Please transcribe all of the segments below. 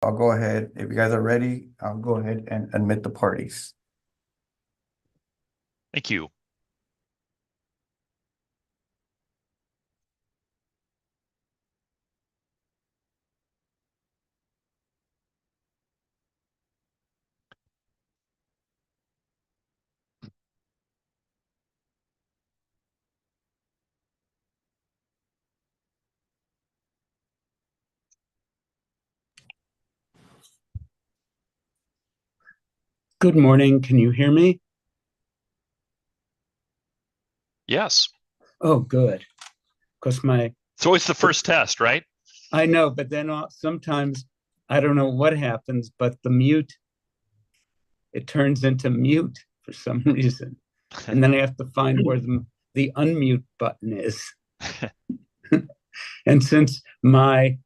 I'll go ahead. If you guys are ready, I'll go ahead and admit the parties. Thank you. Good morning. Can you hear me? Yes. Oh, good. Because It's always the first test, right? I know, but then sometimes I don't know what happens, but it turns into mute for some reason. And then I have to find where the unmute button is. And since my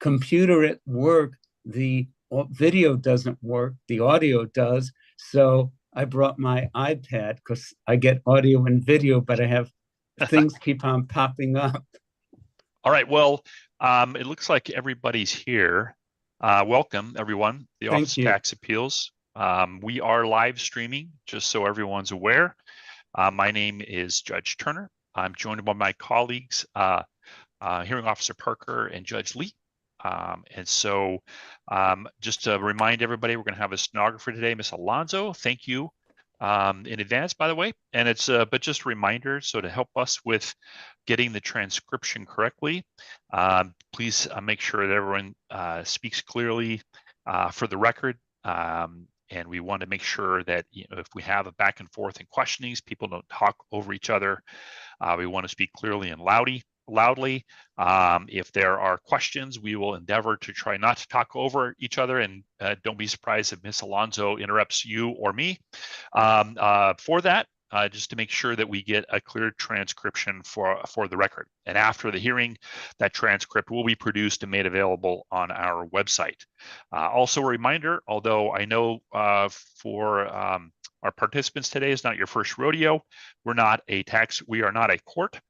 computer at work, the video doesn't work, the audio does. So I brought my iPad because I get audio and video, but I have things keep on popping up. All right. Well, it looks like everybody's here. Welcome, everyone. The Office of Tax Appeals. We are live streaming, just so everyone's aware. My name is Judge Turner. I'm joined by my colleagues, Hearing Officer Parker and Judge Lee. Just to remind everybody, we're going to have a stenographer today, Miss Alonzo. Thank you in advance, by the way. And it's but just a reminder, so to help us with getting the transcription correctly, please make sure that everyone speaks clearly for the record. And we want to make sure that, you know, if we have a back and forth in questionings, people don't talk over each other. We want to speak clearly and loudly. If there are questions, we will endeavor to try not to talk over each other, and don't be surprised if Miss Alonzo interrupts you or me for that, just to make sure that we get a clear transcription for the record. And after the hearing, that transcript will be produced and made available on our website. Also a reminder, although I know for our participants today is not your first rodeo, we are not a court.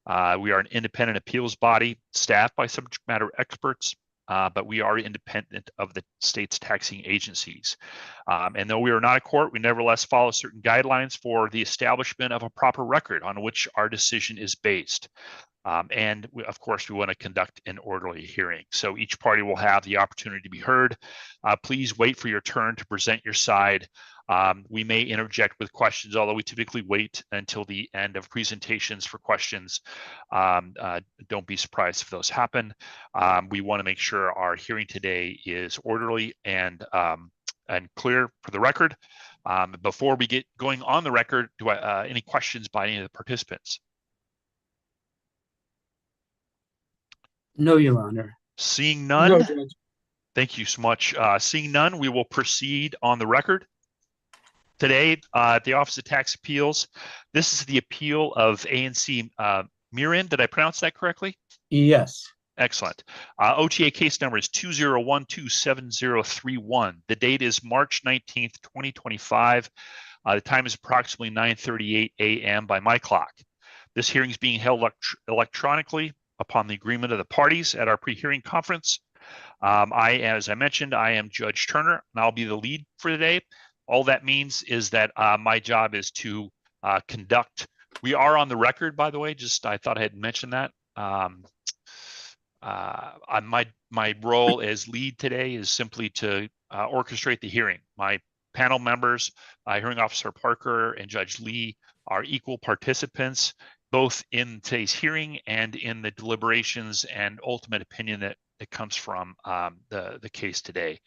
We are an independent appeals body staffed by subject matter experts, but we are independent of the state's taxing agencies. And though we are not a court, we nevertheless follow certain guidelines for the establishment of a proper record on which our decision is based. And of course, we want to conduct an orderly hearing. So each party will have the opportunity to be heard. Please wait for your turn to present your side. We may interject with questions, although we typically wait until the end of presentations for questions. Don't be surprised if those happen. We want to make sure our hearing today is orderly and clear for the record. Before we get going on the record, any questions by any of the participants? No, Your Honor. Seeing none, no, Judge. Thank you so much. Seeing none, we will proceed on the record. Today, at the Office of Tax Appeals, this is the appeal of A&C Meieran. Did I pronounce that correctly? Yes. Excellent. OTA case number is 2012703. The date is March 19th, 2025. The time is approximately 9:38 a.m. by my clock. This hearing is being held electronically upon the agreement of the parties at our pre-hearing conference. As I mentioned, I am Judge Turner, and I'll be the lead for today. All that means is that my job is to conduct. We are on the record, by the way. I thought I had mentioned that. My role as lead today is simply to orchestrate the hearing. My panel members, Hearing Officer Parker and Judge Lee, are equal participants, both in today's hearing and in the deliberations and ultimate opinion that comes from the case today.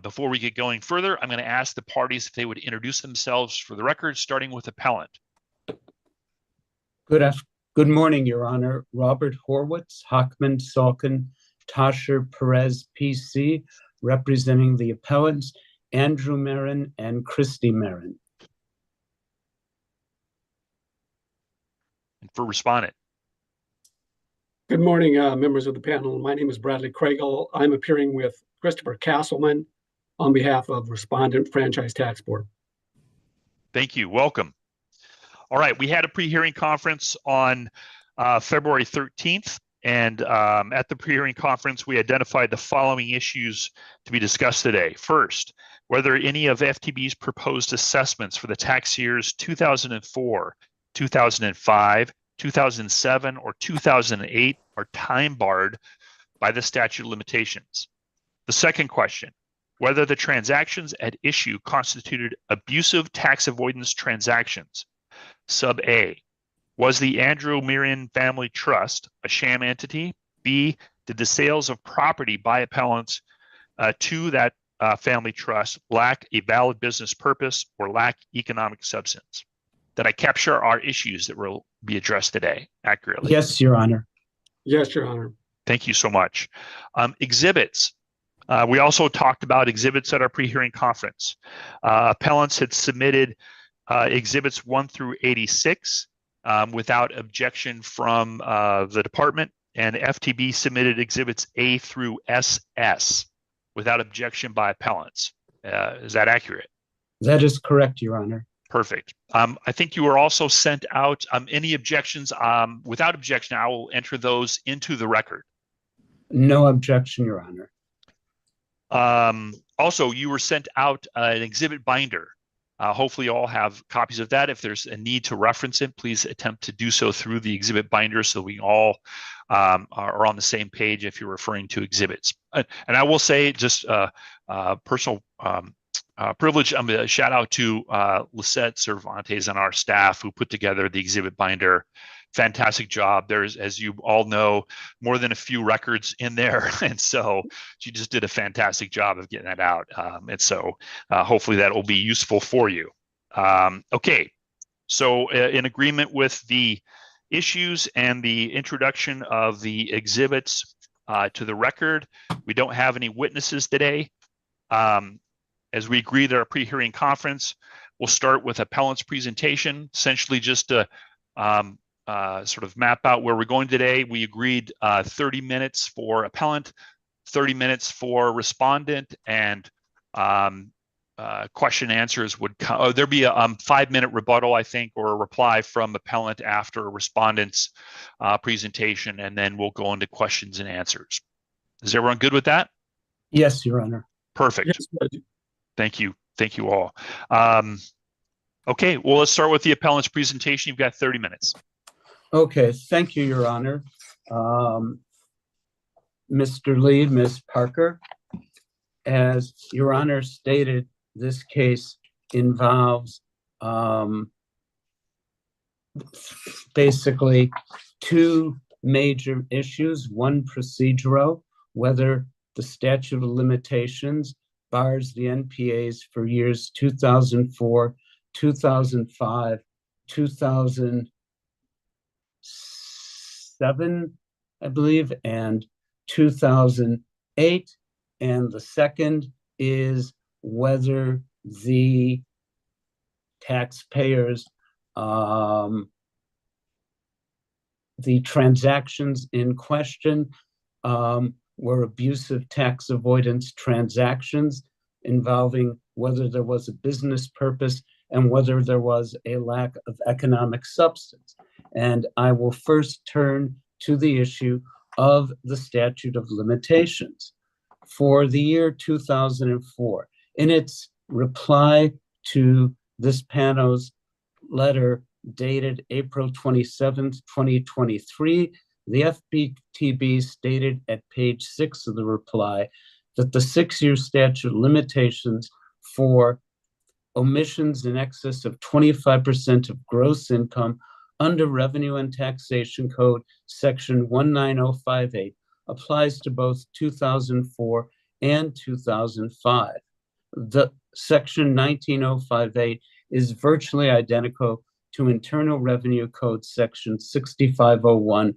Before we get going further, I'm going to ask the parties if they would introduce themselves for the record, starting with appellant. Good morning, Your Honor. Robert Horwitz, Hockman, Salkin, Tasher, Perez, PC, representing the appellants, Andrew Meieran and Christy Meieran. And for respondent. Good morning, members of the panel. My name is Bradley Craigle. I'm appearing with Christopher Castleman on behalf of Respondent Franchise Tax Board. Thank you. Welcome. All right. We had a pre-hearing conference on February 13th. And at the pre-hearing conference, we identified the following issues to be discussed today. First, whether any of FTB's proposed assessments for the tax years 2004, 2005, 2007, or 2008 are time barred by the statute of limitations. The second question, whether the transactions at issue constituted abusive tax avoidance transactions. Sub A, was the Andrew Meieran Family Trust a sham entity? B, did the sales of property by appellants to that family trust lack a valid business purpose or lack economic substance? Did I capture our issues that will be addressed today accurately? Yes, Your Honor. Yes, Your Honor. Thank you so much. Exhibits. We also talked about exhibits at our pre-hearing conference. Appellants had submitted exhibits 1 through 86 without objection from the department, and FTB submitted exhibits A through SS without objection by appellants. Is that accurate? That is correct, Your Honor. Perfect. I think you were also sent out any objections. Without objection, I will enter those into the record. No objection, Your Honor. Also, you were sent out an exhibit binder. Hopefully you all have copies of that. If there's a need to reference it, please attempt to do so through the exhibit binder so we all are on the same page if you're referring to exhibits. And I will say, just personal privilege, I'm going to shout out to Lisette Cervantes and our staff who put together the exhibit binder. Fantastic job. There's, as you all know, more than a few records in there. And so she just did a fantastic job of getting that out. And so hopefully that will be useful for you. Okay, so in agreement with the issues and the introduction of the exhibits to the record, we don't have any witnesses today. As we agreed at our pre-hearing conference, we'll start with appellant's presentation, essentially just to sort of map out where we're going today. We agreed 30 minutes for appellant, 30 minutes for respondent, and question and answers would come. Oh, there'd be a 5-minute rebuttal, I think, or a reply from appellant after respondent's presentation, and then we'll go into questions and answers. Is everyone good with that? Yes, Your Honor. Perfect. Yes, Judge. Thank you. Thank you all. Okay, well, let's start with the appellant's presentation. You've got 30 minutes. Okay, thank you, Your Honor. Mr. Lee, Ms. Parker, as Your Honor stated, this case involves basically two major issues. One, procedural, whether the statute of limitations bars the NPAs for years 2004, 2005, 2007, I believe, and 2008. And the second is whether the taxpayers, the transactions in question were abusive tax avoidance transactions involving whether there was a business purpose and whether there was a lack of economic substance. And I will first turn to the issue of the statute of limitations. For the year 2004, in its reply to this panel's letter dated April 27th, 2023, the FPTB stated at page 6 of the reply that the 6-year statute of limitations for omissions in excess of 25% of gross income under Revenue and Taxation Code section 19058 applies to both 2004 and 2005. The section 19058 is virtually identical to Internal Revenue Code section 6501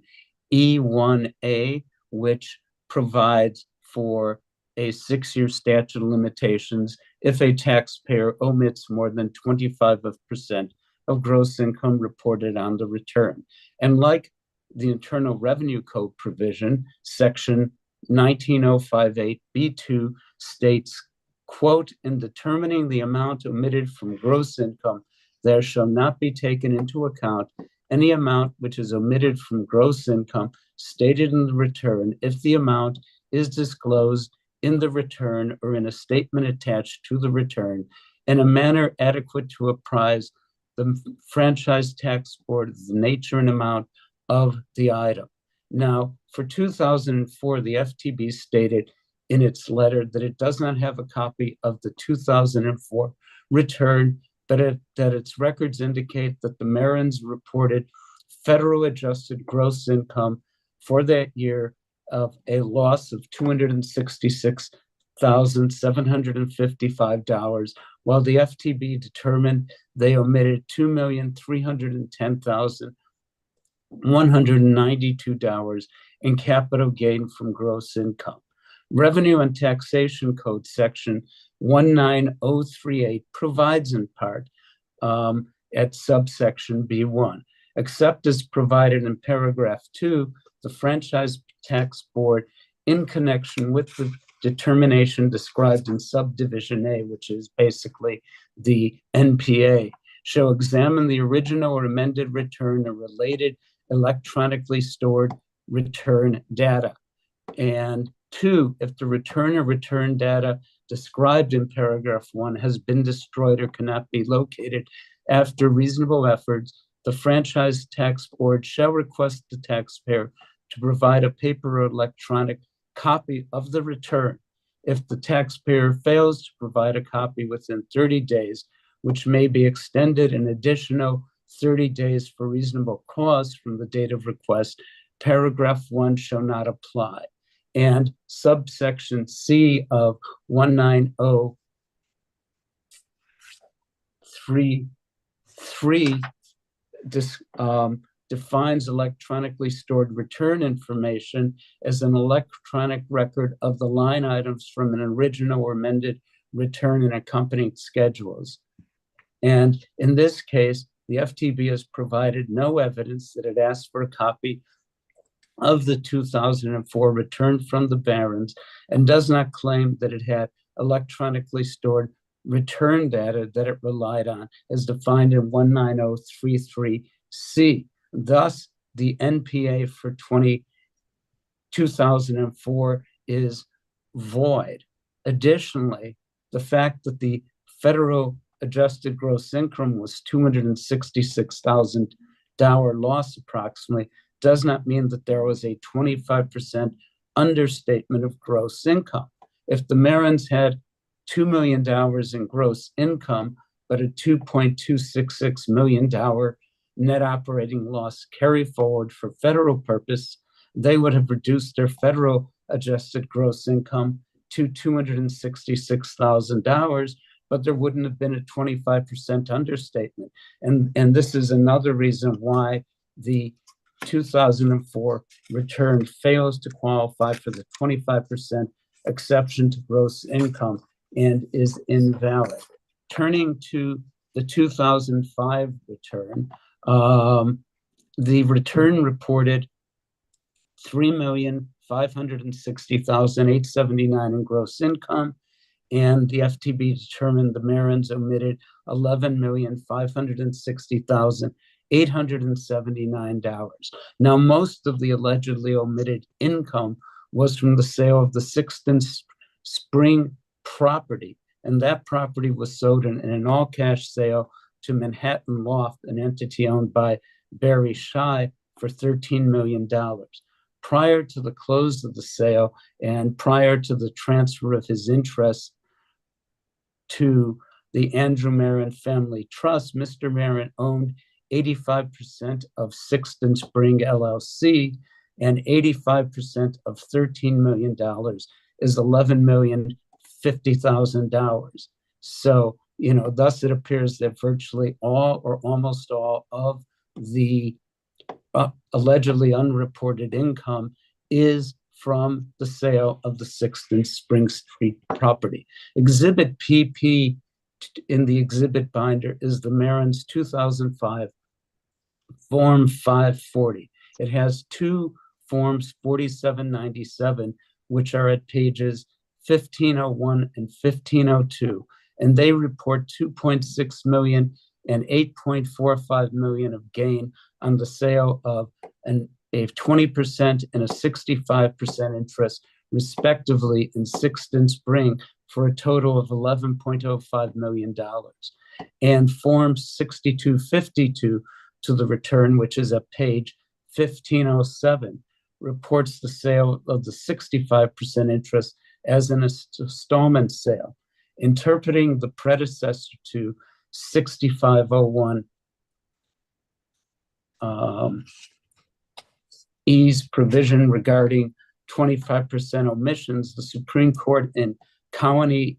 E1A, which provides for a 6-year statute of limitations if a taxpayer omits more than 25% of gross income reported on the return. And like the Internal Revenue Code provision, section 19058B2 states, quote, in determining the amount omitted from gross income, there shall not be taken into account any amount which is omitted from gross income stated in the return if the amount is disclosed in the return or in a statement attached to the return in a manner adequate to apprise the Franchise Tax Board of the nature and amount of the item. Now, for 2004, the FTB stated in its letter that it does not have a copy of the 2004 return, but that its records indicate that the Meierans reported federal adjusted gross income for that year of a loss of $266,755, while the FTB determined they omitted $2,310,192 in capital gain from gross income. Revenue and Taxation Code Section 19038 provides in part at subsection B1, except as provided in paragraph 2, the Franchise Tax Board, in connection with the determination described in subdivision A, which is basically the NPA, shall examine the original or amended return or related electronically stored return data. And 2, if the return or return data described in paragraph 1 has been destroyed or cannot be located after reasonable efforts, the Franchise Tax Board shall request the taxpayer to provide a paper or electronic copy of the return. If the taxpayer fails to provide a copy within 30 days, which may be extended an additional 30 days for reasonable cause from the date of request, paragraph 1 shall not apply. And subsection C of 19033 defines electronically stored return information as an electronic record of the line items from an original or amended return and accompanying schedules. And in this case, the FTB has provided no evidence that it asked for a copy of the 2004 return from the Barons and does not claim that it had electronically stored return data that it relied on as defined in 19033C. Thus, the NPA for 2004 is void. Additionally, the fact that the federal adjusted gross income was $266,000 loss approximately does not mean that there was a 25% understatement of gross income. If the Meierans had $2 million in gross income, but a $2.266 million net operating loss carry forward for federal purpose, they would have reduced their federal adjusted gross income to $266,000, but there wouldn't have been a 25% understatement. And this is another reason why the 2004 return fails to qualify for the 25% exception to gross income and is invalid. Turning to the 2005 return, the return reported $3,560,879 in gross income, and the FTB determined the Meierans omitted $11,560,879. Now, most of the allegedly omitted income was from the sale of the Sixton Spring property, and that property was sold in an all-cash sale to Manhattan Loft, an entity owned by Barry Shy, for $13 million. Prior to the close of the sale and prior to the transfer of his interest to the Andrew Meieran Family Trust, Mr. Meieran owned 85% of Sixton Spring LLC, and 85% of $13 million is $11,050,000. So, thus it appears that virtually all or almost all of the allegedly unreported income is from the sale of the Sixton Spring Street property. Exhibit PP in the exhibit binder is the Meierans 2005 Form 540. It has two Forms 4797, which are at pages 1501 and 1502, and they report $2.6 million and $8.45 million of gain on the sale of a 20% and a 65% interest, respectively, in Sixth Spring for a total of $11.05 million. And Form 6252 to the return, which is at page 1507, reports the sale of the 65% interest as an installment sale, interpreting the predecessor to 6501 E's provision regarding 25% omissions. The Supreme Court in County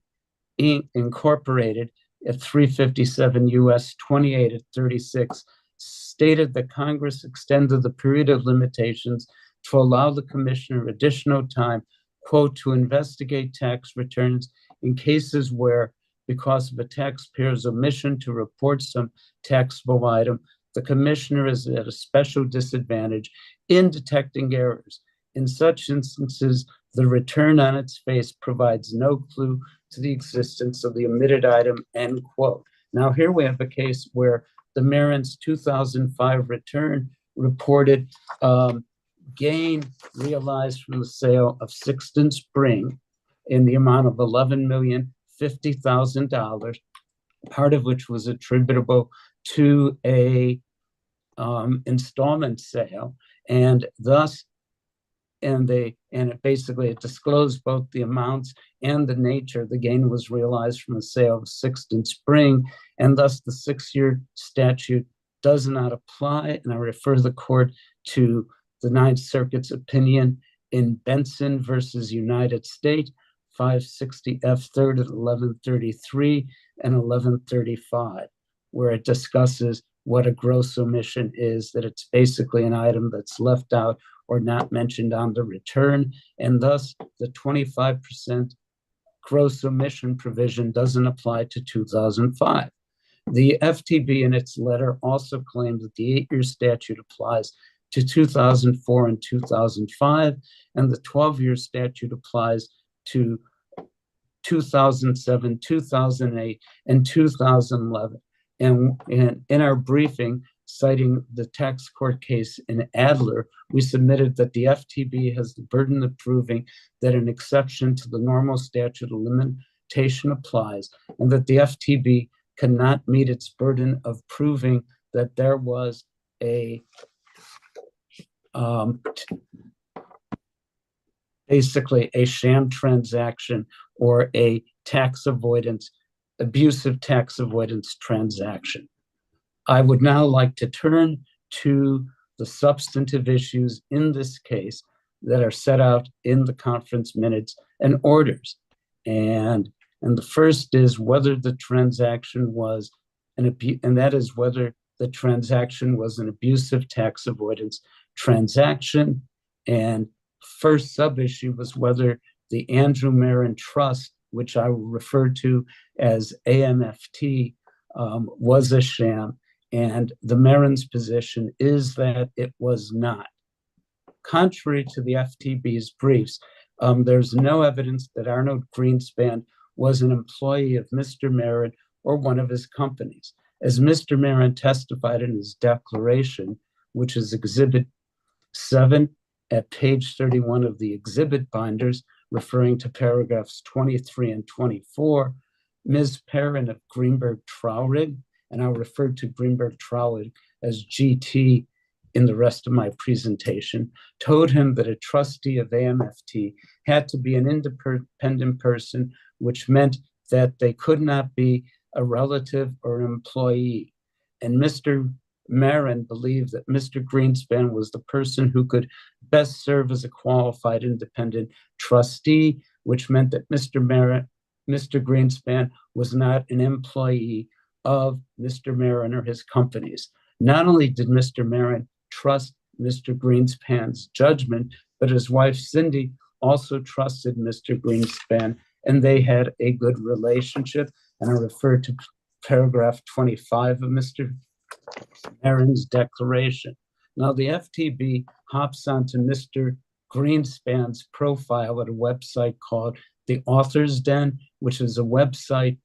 Incorporated at 357 U.S. 28 at 36 stated that Congress extended the period of limitations to allow the commissioner additional time, quote, to investigate tax returns in cases where, because of a taxpayer's omission to report some taxable item, the commissioner is at a special disadvantage in detecting errors. In such instances, the return on its face provides no clue to the existence of the omitted item, end quote. Now, here we have a case where the Meieran's 2005 return reported gain realized from the sale of Sixth Spring in the amount of $11,050,000, part of which was attributable to a installment sale, and thus, it basically disclosed both the amounts and the nature. The gain was realized from the sale of Sixth Spring, and thus the 6-year statute does not apply. And I refer the court to the Ninth Circuit's opinion in Benson versus United States, 560 F. 3rd at 1133 and 1135, where it discusses what a gross omission is, that it's basically an item that's left out or not mentioned on the return, and thus the 25% gross omission provision doesn't apply to 2005. The FTB in its letter also claimed that the 8-year statute applies to 2004 and 2005, and the 12-year statute applies to 2007, 2008, and 2011. And in our briefing, citing the tax court case in Adler, we submitted that the FTB has the burden of proving that an exception to the normal statute of limitation applies, and that the FTB cannot meet its burden of proving that there was a basically a sham transaction or a abusive tax avoidance transaction. I would now like to turn to the substantive issues in this case that are set out in the conference minutes and orders. And the first is whether the transaction was an abusive tax avoidance transaction. And first sub-issue was whether the Andrew Meieran Trust, which I will refer to as AMFT, was a sham. And the Meieran's position is that it was not. Contrary to the FTB's briefs, there's no evidence that Arnold Greenspan was an employee of Mr. Meieran or one of his companies. As Mr. Meieran testified in his declaration, which is Exhibit 7 at page 31 of the exhibit binders, referring to paragraphs 23 and 24, Ms. Perrin of Greenberg Traurig, and I'll refer to Greenberg Traurig as GT in the rest of my presentation, told him that a trustee of AMFT had to be an independent person, which meant that they could not be a relative or an employee. And Mr. Meieran believed that Mr. Greenspan was the person who could best serve as a qualified independent trustee, which meant that Mr. Greenspan was not an employee of Mr. Meieran or his companies. Not only did Mr. Meieran trust Mr. Greenspan's judgment, but his wife Cindy also trusted Mr. Greenspan, and they had a good relationship. And I refer to paragraph 25 of Mr. Meieran's declaration. Now, the FTB hops onto Mr. Greenspan's profile at a website called The Author's Den, which is a website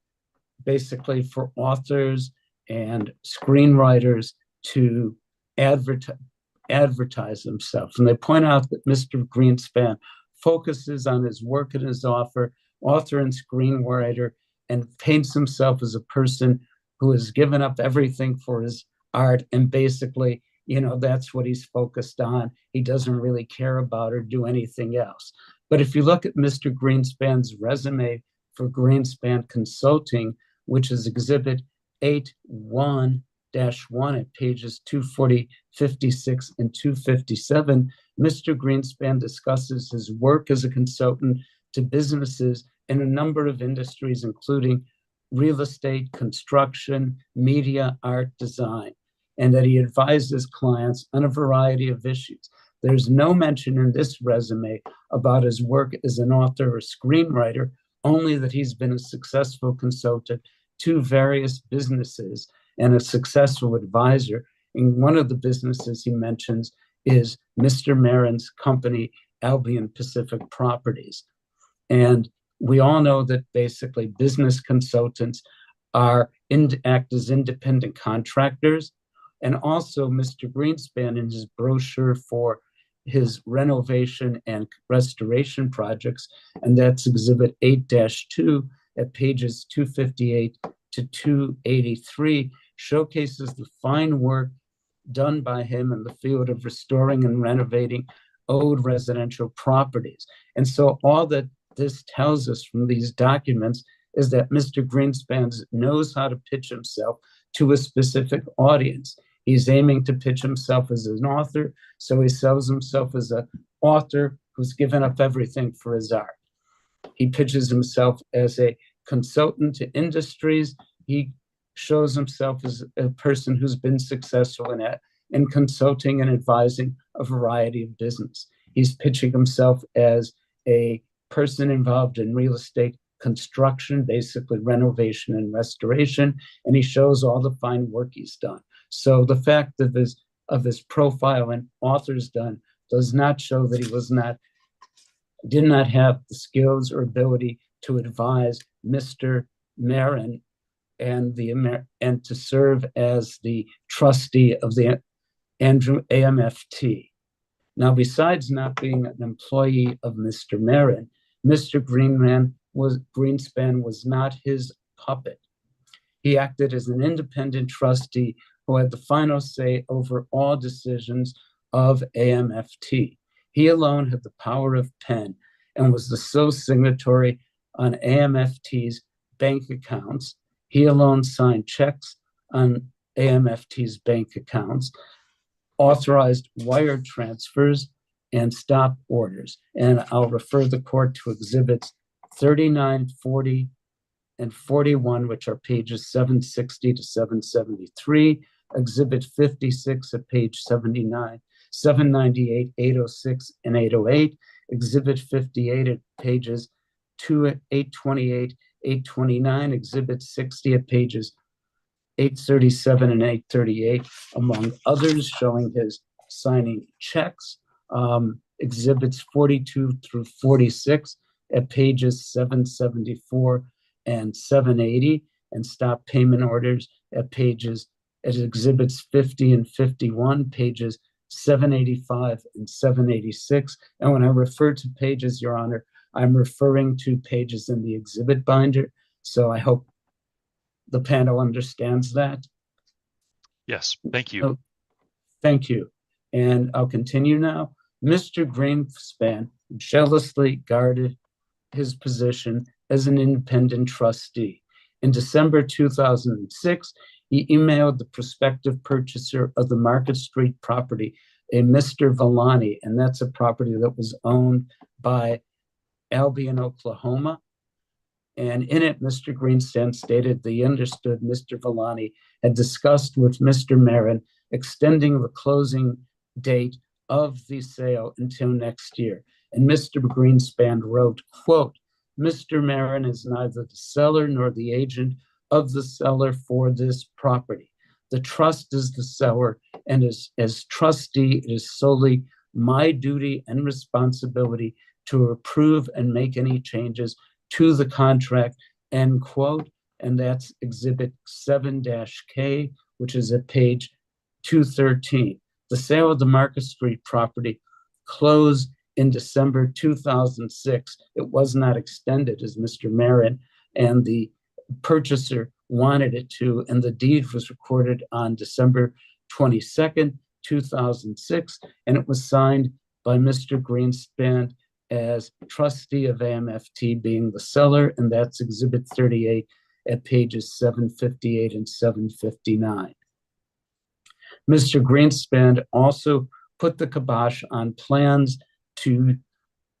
basically for authors and screenwriters to advertise himself. And they point out that Mr. Greenspan focuses on his work and his author and screenwriter, and paints himself as a person who has given up everything for his art. And basically, that's what he's focused on. He doesn't really care about or do anything else. But if you look at Mr. Greenspan's resume for Greenspan Consulting, which is Exhibit 8-1 at pages 240, 56, and 257, Mr. Greenspan discusses his work as a consultant to businesses in a number of industries, including real estate, construction, media, art, design, and that he advises clients on a variety of issues. There's no mention in this resume about his work as an author or screenwriter, only that he's been a successful consultant to various businesses and a successful advisor. And one of the businesses he mentions is Mr. Meieran's company, Albion Pacific Properties. And we all know that basically business consultants act as independent contractors. And also Mr. Greenspan, in his brochure for his renovation and restoration projects, and that's Exhibit 8-2 at pages 258 to 283, showcases the fine work done by him in the field of restoring and renovating old residential properties. And so all that this tells us from these documents is that Mr. Greenspan knows how to pitch himself to a specific audience. He's aiming to pitch himself as an author, so he sells himself as an author who's given up everything for his art. He pitches himself as a consultant to industries. He shows himself as a person who's been successful in consulting and advising a variety of business. He's pitching himself as a person involved in real estate construction, basically renovation and restoration, and he shows all the fine work he's done. So the fact of his profile and authors done does not show that he did not have the skills or ability to advise Mr. Meieran and to serve as the trustee of the AMFT. Now, besides not being an employee of Mr. Meieran, Mr. Greenspan was not his puppet. He acted as an independent trustee who had the final say over all decisions of AMFT. He alone had the power of pen and was the sole signatory on AMFT's bank accounts. He alone signed checks on AMFT's bank accounts, authorized wire transfers, and stop orders. And I'll refer the court to exhibits 39, 40, and 41, which are pages 760 to 773, exhibit 56 at page 79, 798, 806, and 808, exhibit 58 at pages 828, 829, exhibit 60 at pages 837 and 838, among others, showing his signing checks, exhibits 42 through 46 at pages 774 and 780, and stop payment orders at exhibits 50 and 51, pages 785 and 786. And when I refer to pages, Your Honor, I'm referring to pages in the exhibit binder. So I hope the panel understands that. Yes, thank you. Oh, thank you. And I'll continue now. Mr. Greenspan jealously guarded his position as an independent trustee. In December 2006, he emailed the prospective purchaser of the Market Street property, a Mr. Villani, and that's a property that was owned by Albion, Oklahoma. And in it, Mr. Greenspan stated that he understood Mr. Villani had discussed with Mr. Meieran extending the closing date of the sale until next year. And Mr. Greenspan wrote, quote, Mr. Meieran is neither the seller nor the agent of the seller for this property. The trust is the seller, and as trustee, it is solely my duty and responsibility to approve and make any changes to the contract, end quote. And that's exhibit 7-K, which is at page 213. The sale of the Market Street property closed in December 2006. It was not extended as Mr. Meieran and the purchaser wanted it to, and the deed was recorded on December 22nd, 2006, and it was signed by Mr. Greenspan as trustee of AMFT being the seller, and that's Exhibit 38 at pages 758 and 759. Mr. Greenspan also put the kibosh on plans to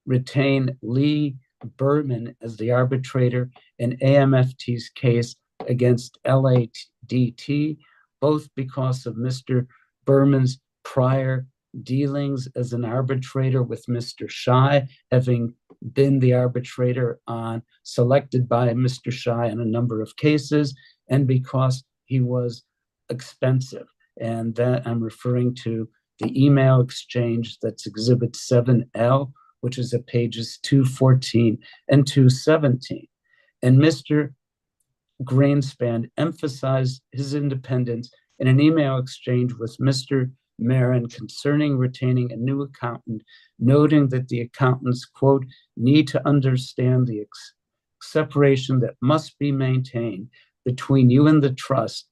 retain Lee Berman as the arbitrator in AMFT's case against LADT, both because of Mr. Berman's prior dealings as an arbitrator with Mr. Shai, having been the arbitrator selected by Mr. Shai in a number of cases, and because he was expensive. And that I'm referring to the email exchange that's Exhibit 7L, which is at pages 214 and 217. And Mr. Greenspan emphasized his independence in an email exchange with Mr. Meieran concerning retaining a new accountant, noting that the accountants, quote, need to understand the separation that must be maintained between you and the trust,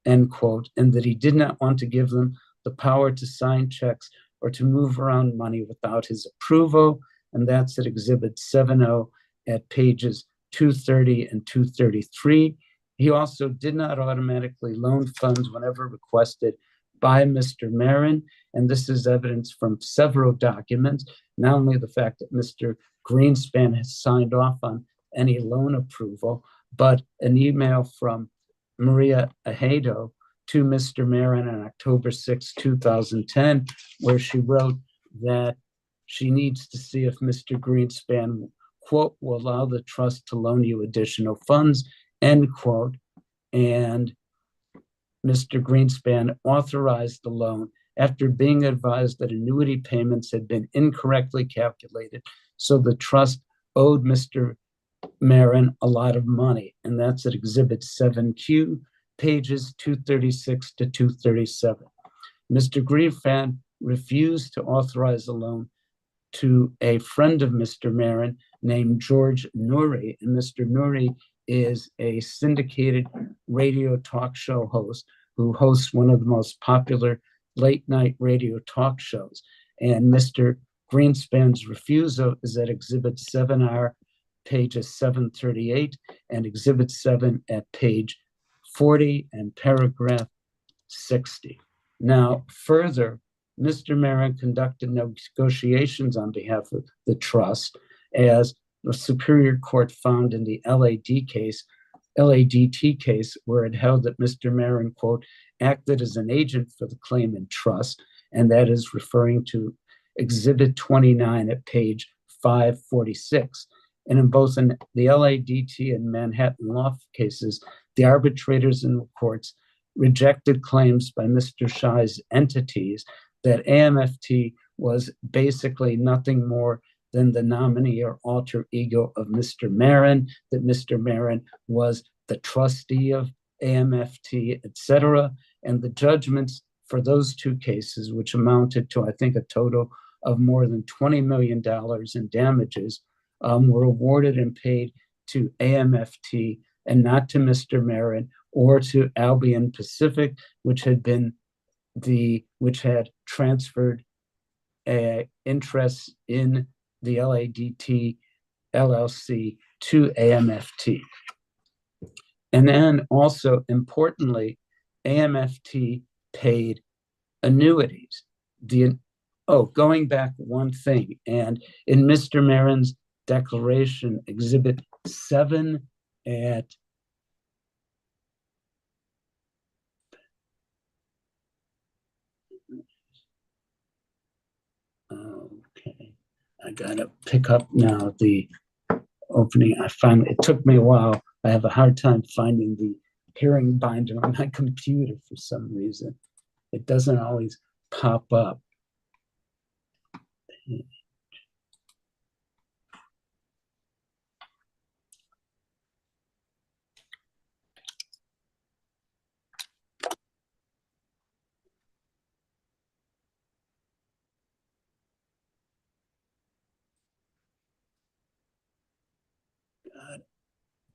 end quote, and that he did not want to give them the power to sign checks or to move around money without his approval. And that's at Exhibit 7.0 at pages 230 and 233. He also did not automatically loan funds whenever requested by Mr. Meieran, and this is evidence from several documents, not only the fact that Mr. Greenspan has signed off on any loan approval, but an email from Maria Ajedo to Mr. Meieran on October 6, 2010, where she wrote that she needs to see if Mr. Greenspan, quote, will allow the trust to loan you additional funds, end quote. And Mr. Greenspan authorized the loan after being advised that annuity payments had been incorrectly calculated. So the trust owed Mr. Meieran a lot of money. And that's at Exhibit 7Q, pages 236 to 237. Mr. Greenspan refused to authorize a loan to a friend of Mr. Meieran named George Nouri. And Mr. Nouri is a syndicated radio talk show host who hosts one of the most popular late night radio talk shows. And Mr. Greenspan's refusal is at Exhibit 7R, pages 738, and Exhibit 7 at page 40 and paragraph 60. Now, further, Mr. Meieran conducted negotiations on behalf of the trust, as the Superior Court found in the LADT case, where it held that Mr. Meieran, quote, acted as an agent for the claimant trust, and that is referring to Exhibit 29 at page 546. And in both the LADT and Manhattan law cases, the arbitrators in the courts rejected claims by Mr. Shai's entities that AMFT was basically nothing more than the nominee or alter ego of Mr. Meieran, that Mr. Meieran was the trustee of AMFT, etc. And the judgments for those two cases, which amounted to, I think, a total of more than $20 million in damages, were awarded and paid to AMFT and not to Mr. Meieran or to Albion Pacific, which had transferred interests in the LADT LLC to AMFT. And then also importantly, AMFT paid annuities. Going back one thing, and in Mr. Meieran's declaration, Exhibit 7 at okay, I gotta pick up now the opening. It took me a while. I have a hard time finding the hearing binder on my computer for some reason. It doesn't always pop up.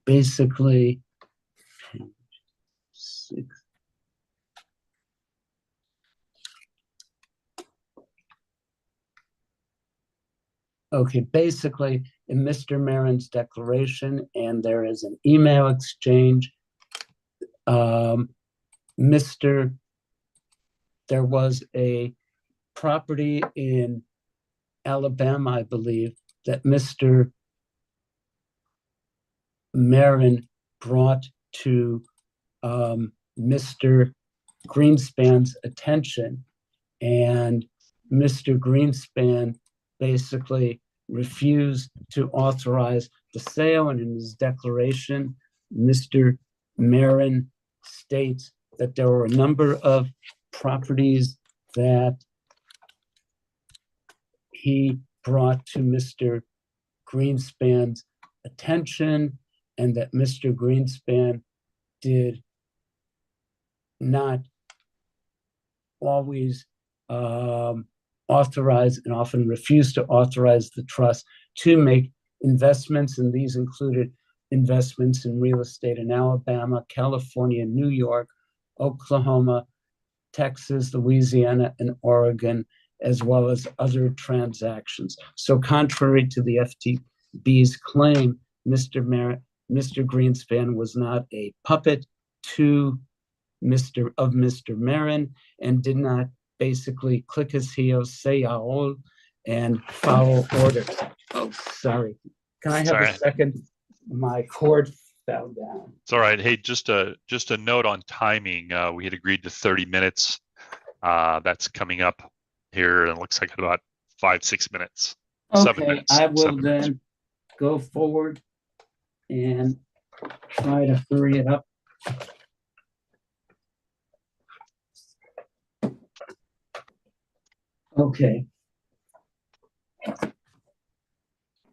basically, okay, basically in Mr. Meieran's declaration, and there is an email exchange. There was a property in Alabama, I believe, that Mr. Meieran brought to Mr. Greenspan's attention, and Mr. Greenspan basically refused to authorize the sale. And in his declaration, Mr. Meieran states that there were a number of properties that he brought to Mr. Greenspan's attention, and that Mr. Greenspan did not always authorize and often refused to authorize the trust to make investments. And these included investments in real estate in Alabama, California, New York, Oklahoma, Texas, Louisiana, and Oregon, as well as other transactions. So contrary to the FTB's claim, Mr. Greenspan was not a puppet to Mr. Meieran, and did not basically click his heels, say yaol, and follow orders. Oh, sorry. Can I have a second? My cord fell down. It's all right. Hey, just a note on timing. We had agreed to 30 minutes. That's coming up here, and it looks like about 5-6 minutes. Okay, 7 minutes. I will then go forward and try to hurry it up. Okay.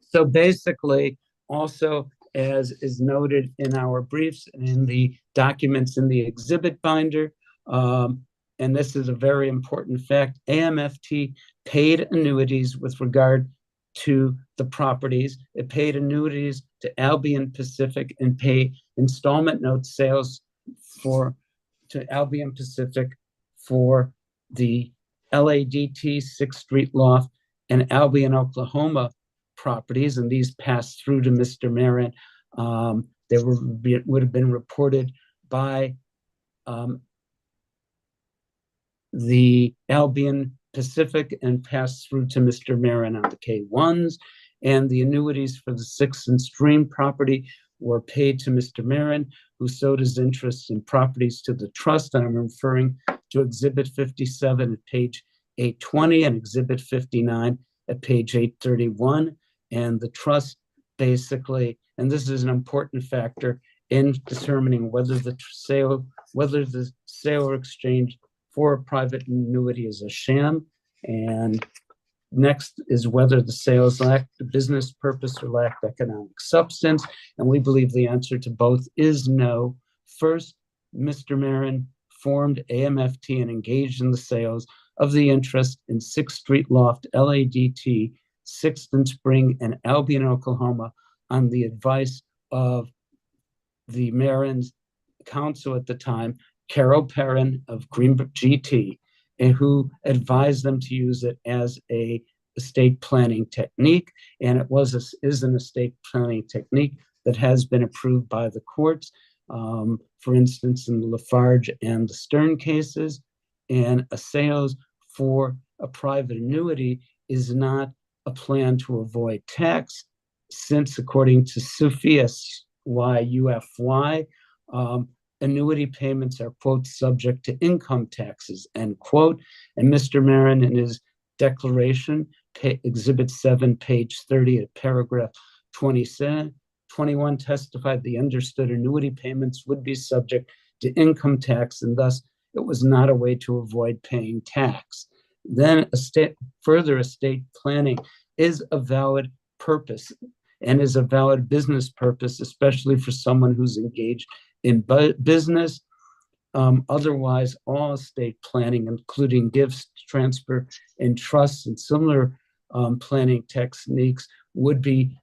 So basically, also, as is noted in our briefs and in the documents in the exhibit binder, and this is a very important fact, AMFT paid annuities with regard to the properties. It paid annuities to Albion Pacific and paid installment note sales to Albion Pacific for the LADT 6th Street Loft and Albion, Oklahoma properties, and these passed through to Mr. Meieran. They would have been reported by the Albion Pacific and passed through to Mr. Meieran on the K1s, and the annuities for the 6th and Stream property were paid to Mr. Meieran, who sold his interest in properties to the trust. And I'm referring to Exhibit 57 at page 820 and Exhibit 59 at page 831. And the trust basically, and this is an important factor in determining whether the sale or exchange for a private annuity is a sham. And next is whether the sales lacked business purpose or lacked economic substance. And we believe the answer to both is no. First, Mr. Meieran formed AMFT and engaged in the sales of the interest in 6th Street Loft, LADT, 6th and Spring, and Albion, Oklahoma, on the advice of the Meieran's counsel at the time, Carol Perrin of Greenbrook GT, and who advised them to use it as a estate planning technique. And it is an estate planning technique that has been approved by the courts, for instance, in the Lafarge and the Stern cases. And a sales for a private annuity is not a plan to avoid tax, since according to SUFI, SYUFY, annuity payments are, quote, subject to income taxes, end quote. And Mr. Meieran, in his declaration, Exhibit 7, page 30 at paragraph 21, testified the understood annuity payments would be subject to income tax, and thus it was not a way to avoid paying tax. Then further estate planning is a valid purpose and is a valid business purpose, especially for someone who's engaged in business. Otherwise, all estate planning, including gifts, transfer, and trusts, and similar planning techniques, would be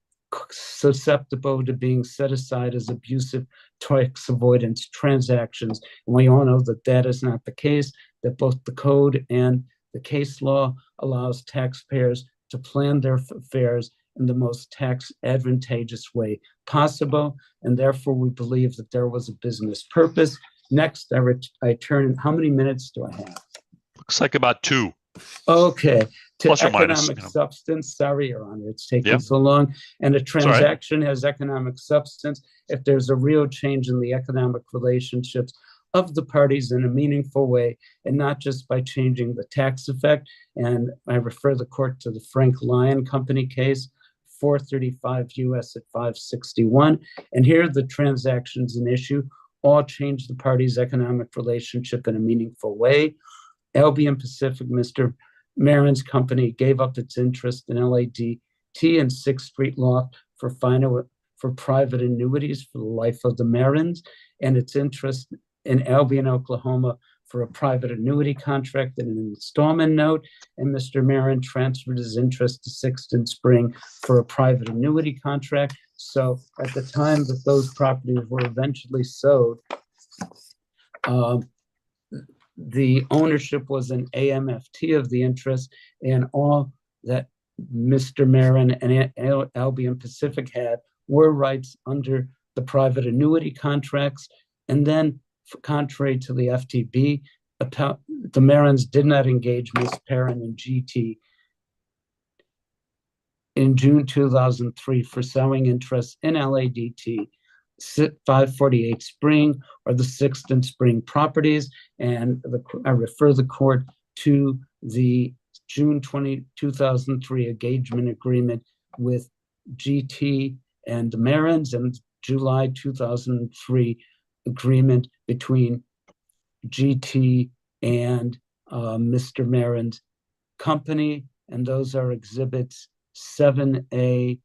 susceptible to being set aside as abusive tax avoidance transactions. And we all know that that is not the case, that both the code and the case law allows taxpayers to plan their affairs in the most tax advantageous way possible. And therefore, we believe that there was a business purpose. Next, I turn, how many minutes do I have? Looks like about 2. Okay, to Plus or economic minus, you know. substance. Sorry, Your Honor, it's taking Yeah. so long. And a all right. transaction has economic substance if there's a real change in the economic relationships of the parties in a meaningful way, and not just by changing the tax effect. And I refer the court to the Frank Lyon Company case, 435 U.S. at 561. And here the transactions in issue all change the parties' economic relationship in a meaningful way. Albion Pacific, Mr. Meieran's company, gave up its interest in LADT and 6th Street Loft for private annuities for the life of the Meierans, and its interest in Albion, Oklahoma, for a private annuity contract and an installment note. And Mr. Meieran transferred his interest to 6th and Spring for a private annuity contract. So at the time that those properties were eventually sold, the ownership was an AMFT of the interest, and all that Mr. Meieran and Albion Pacific had were rights under the private annuity contracts. And then, contrary to the FTB, the Meierans did not engage Ms. Perrin and GT in June 2003 for selling interests in LADT, 548 Spring, or the 6th and Spring properties. And I refer the court to the June 2003 engagement agreement with GT and the Meierans, and July 2003 agreement between GT and Mr. Meieran's company. And those are exhibits 7A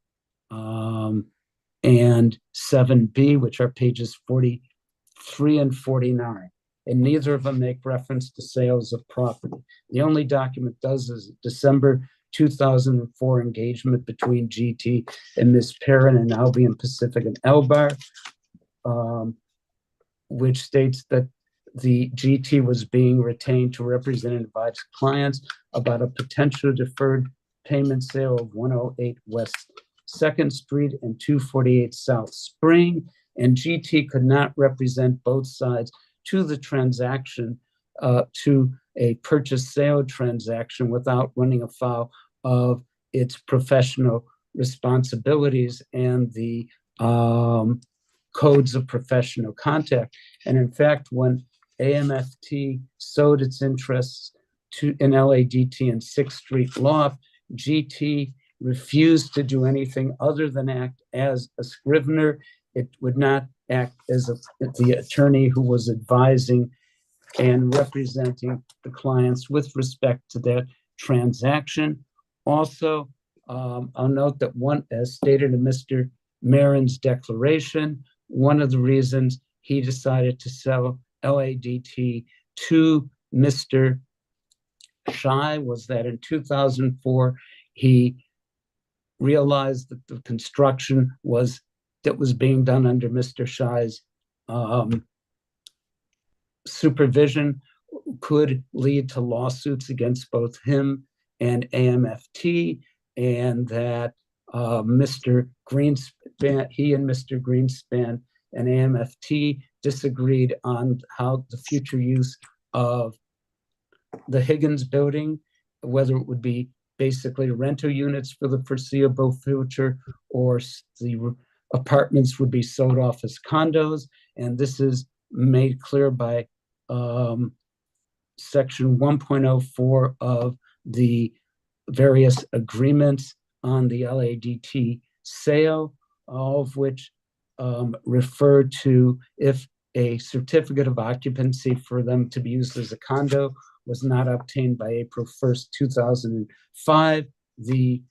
and 7B, which are pages 43 and 49. And neither of them make reference to sales of property. The only document does is December 2004 engagement between GT and Ms. Perrin and Albion Pacific and Elbar, which states that the GT was being retained to represent and advise clients about a potential deferred payment sale of 108 West 2nd Street and 248 South Spring, and GT could not represent both sides to the transaction, to a purchase sale transaction, without running afoul of its professional responsibilities and the codes of professional conduct. And in fact, when AMFT sold its interests in LADT and 6th Street Loft, GT refused to do anything other than act as a scrivener. It would not act as the attorney who was advising and representing the clients with respect to their transaction. Also, I'll note that as stated in Mr. Meieran's declaration, one of the reasons he decided to sell LADT to Mr. Shy was that in 2004, he realized that the construction that was being done under Mr. Shy's supervision could lead to lawsuits against both him and AMFT, and that Mr. Greenspan, he and Mr. Greenspan and AMFT disagreed on how the future use of the Higgins building, whether it would be basically rental units for the foreseeable future or the apartments would be sold off as condos. And this is made clear by section 1.04 of the various agreements on the LADT sale, all of which refer to if a certificate of occupancy for them to be used as a condo was not obtained by April 1st, 2005, the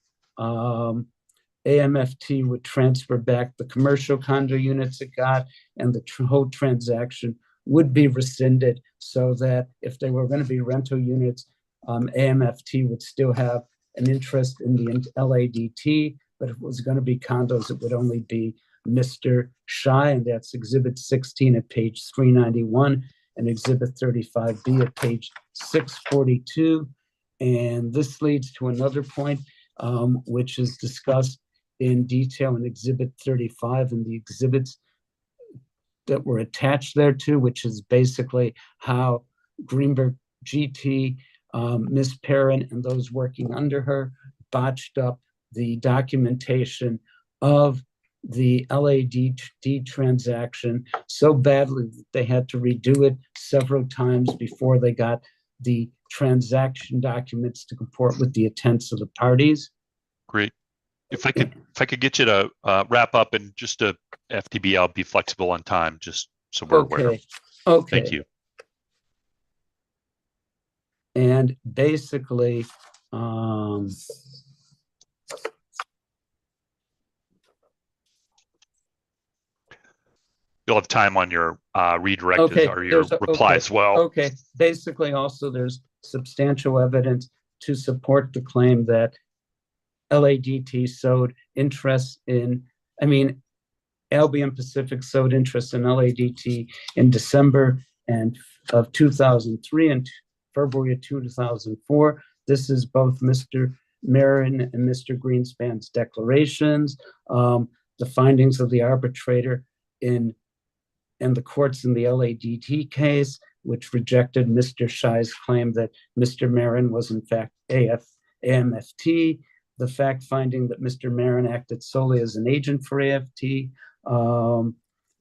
AMFT would transfer back the commercial condo units it got, and the whole transaction would be rescinded, so that if they were going to be rental units, AMFT would still have an interest in the LADT, but if it was going to be condos, it would only be Mr. Shy, and that's Exhibit 16 at page 391 and Exhibit 35B at page 642. And this leads to another point, which is discussed in detail in Exhibit 35 and the exhibits that were attached thereto, which is basically how Greenberg GT, Ms. Perrin, and those working under her botched up the documentation of the LADD transaction so badly that they had to redo it several times before they got the transaction documents to comport with the intents of the parties. Great. If I could get you to wrap up in just a FTB, I'll be flexible on time, just so we're aware. Okay. Thank you. And basically, You'll have time on your redirect or your reply as well. Okay. Basically, also, there's substantial evidence to support the claim that LADT sowed interest in, Albion Pacific sowed interest in LADT in December of 2003 and February of 2004. This is both Mr. Meieran and Mr. Greenspan's declarations, the findings of the arbitrator and the courts in the LADT case, which rejected Mr. Shy's claim that Mr. Meieran was in fact AMFT, the fact finding that Mr. Meieran acted solely as an agent for AFT,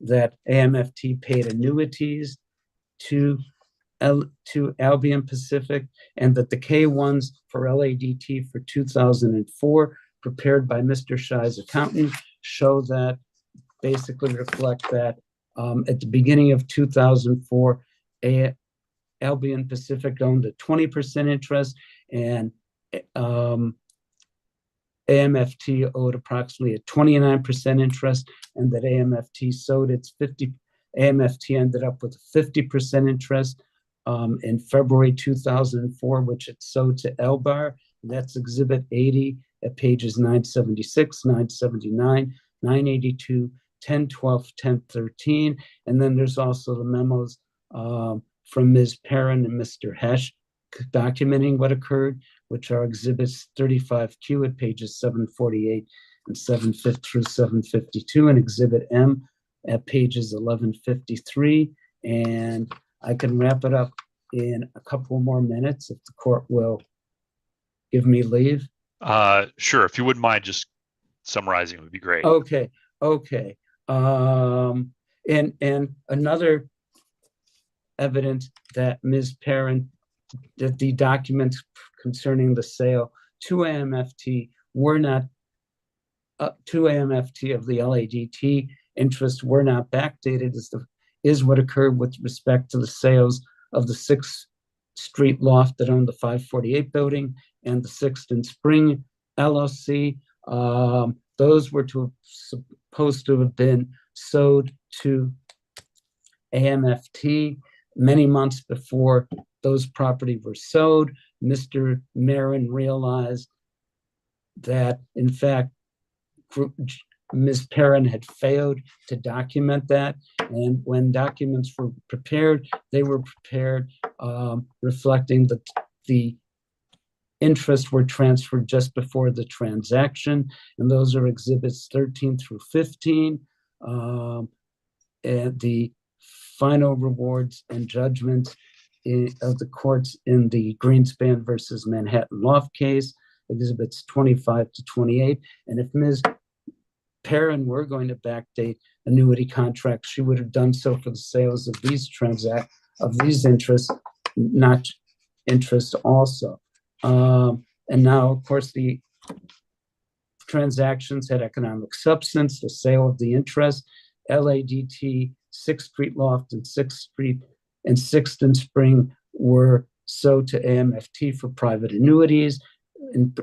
that AMFT paid annuities to Albion Pacific, and that the K1s for LADT for 2004 prepared by Mr. Shy's accountant show that, basically reflect that at the beginning of 2004, Albion Pacific owned a 20% interest, and AMFT owed approximately a 29% interest, and that AMFT sowed its 50%. AMFT ended up with a 50% interest in February 2004, which it sowed to Elbar. That's Exhibit 80 at pages 976, 979, 982, 1012, 1013. And then there's also the memos from Ms. Perrin and Mr. Hesh documenting what occurred, which are Exhibits 35Q at pages 748 and 750 through 752, and Exhibit M at pages 1153. And I can wrap it up in a couple more minutes if the court will give me leave. Sure. If you wouldn't mind just summarizing, it would be great. Okay. And another evidence that Ms. Perrin, that the documents concerning the sale to AMFT were not to AMFT of the LADT interest were not backdated is what occurred with respect to the sales of the 6th Street loft that owned the 548 building and the 6th and Spring LLC. Those were supposed to have been sold to AMFT many months before those properties were sold. Mr. Meieran realized that, in fact, Ms. Perrin had failed to document that. And when documents were prepared, they were prepared reflecting that the interests were transferred just before the transaction. And those are Exhibits 13 through 15. And the final rewards and judgments of the courts in the Greenspan versus Manhattan Loft case, Exhibits 25 to 28. And if Ms. Perrin were going to backdate annuity contracts, she would have done so for the sales of these interests, not interests also. And now, of course, the transactions had economic substance, the sale of the interest, LADT, 6th Street Loft and 6th Street and 6th and Spring were sold to AMFT for private annuities, and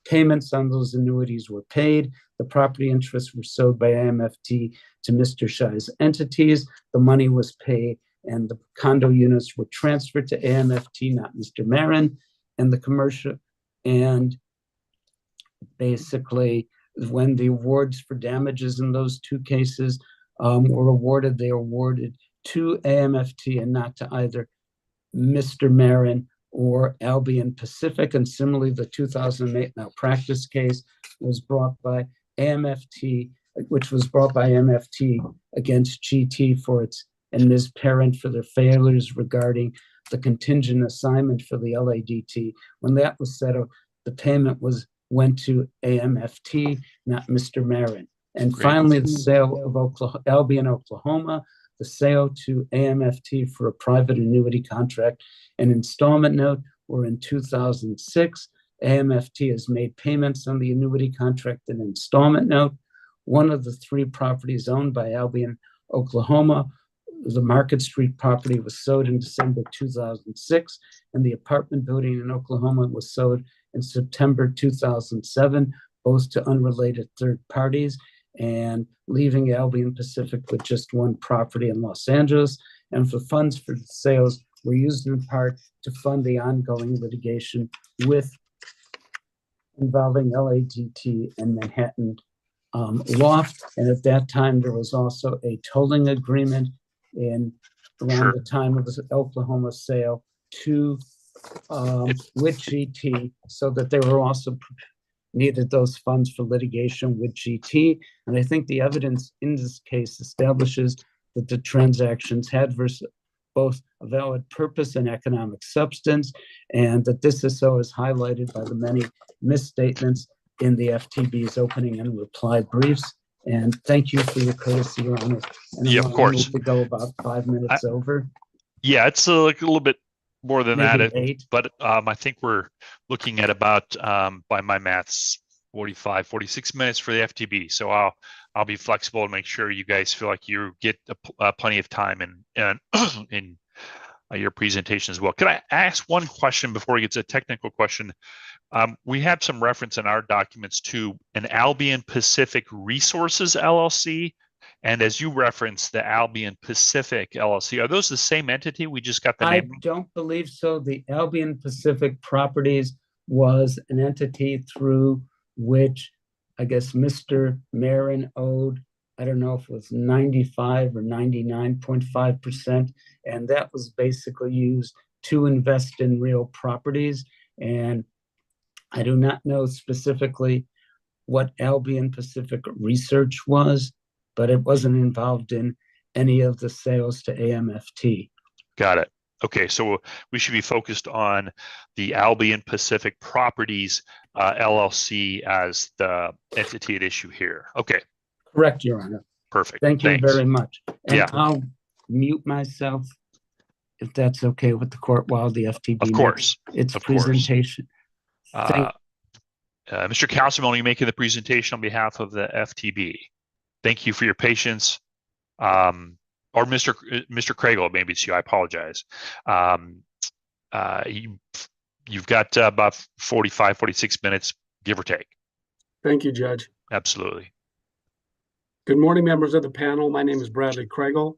payments on those annuities were paid. The property interests were sold by AMFT to Mr. Shy's entities. The money was paid, and the condo units were transferred to AMFT, not Mr. Meieran. And the commercial and basically, when the awards for damages in those two cases were awarded, they awarded to AMFT and not to either Mr. Meieran or Albion Pacific. And similarly, the 2008 malpractice case was brought by AMFT, which was brought by AMFT against GT for its and Ms. Parent for their failures regarding the contingent assignment for the LADT. When that was settled, the payment went to AMFT, not Mr. Meieran. And Great. finally, the sale of Albion, Oklahoma, the sale to AMFT for a private annuity contract and installment note were in 2006. AMFT has made payments on the annuity contract and installment note. One of the three properties owned by Albion, Oklahoma, the Market Street property, was sold in December 2006, and the apartment building in Oklahoma was sold in September 2007, both to unrelated third parties, and leaving Albion Pacific with just one property in Los Angeles. And the funds for the sales were used in part to fund the ongoing litigation involving LADT and Manhattan Loft. And at that time, there was also a tolling agreement around the time of the Oklahoma sale to with GT, so that they were also needed those funds for litigation with GT. And I think the evidence in this case establishes that the transactions had both a valid purpose and economic substance, and that this is so is highlighted by the many misstatements in the FTB's opening and reply briefs. And thank you for your courtesy, Your Honor. And Yeah, of course. To go about 5 minutes over. Yeah, it's like a little bit more than Maybe that, 8. but I think we're looking at about, by my maths, 46 minutes for the FTB. So I'll be flexible and make sure you guys feel like you get plenty of time in your presentation as well. Could I ask one question before we get to a technical question? We have some reference in our documents to an Albion Pacific Resources LLC, and as you referenced, the Albion Pacific LLC. Are those the same entity? We just got the name. I don't believe so. The Albion Pacific Properties was an entity through which I guess Mr. Meieran owed, I don't know if it was 95 or 99.5%, and that was basically used to invest in real properties. And I do not know specifically what Albion Pacific Research was, but it wasn't involved in any of the sales to AMFT. Got it. Okay, so we should be focused on the Albion Pacific Properties LLC as the entity at issue here. Okay. Correct, Your Honor. Perfect. Thank you very much. And yeah. I'll mute myself if that's okay with the court while the FTB of course. Its of presentation. Mr. Castleman, you making the presentation on behalf of the FTB. Thank you for your patience. Or Mr. Craigle, maybe it's you. I apologize. You've got about 45, 46 minutes, give or take. Thank you, Judge. Absolutely. Good morning, members of the panel. My name is Bradley Craigle.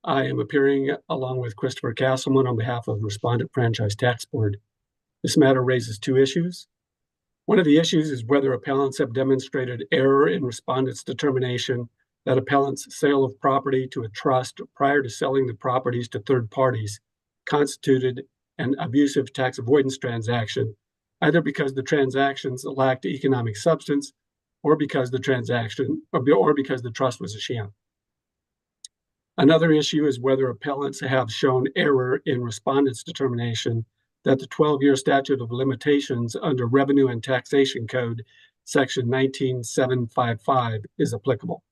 I am appearing along with Christopher Castleman on behalf of Respondent Franchise Tax Board. This matter raises two issues. One of the issues is whether appellants have demonstrated error in respondents' determination that appellant's sale of property to a trust prior to selling the properties to third parties constituted an abusive tax avoidance transaction, either because the transactions lacked economic substance or because the trust was a sham. Another issue is whether appellants have shown error in respondents' determination that the 12-year statute of limitations under Revenue and Taxation Code, Section 19755, is applicable.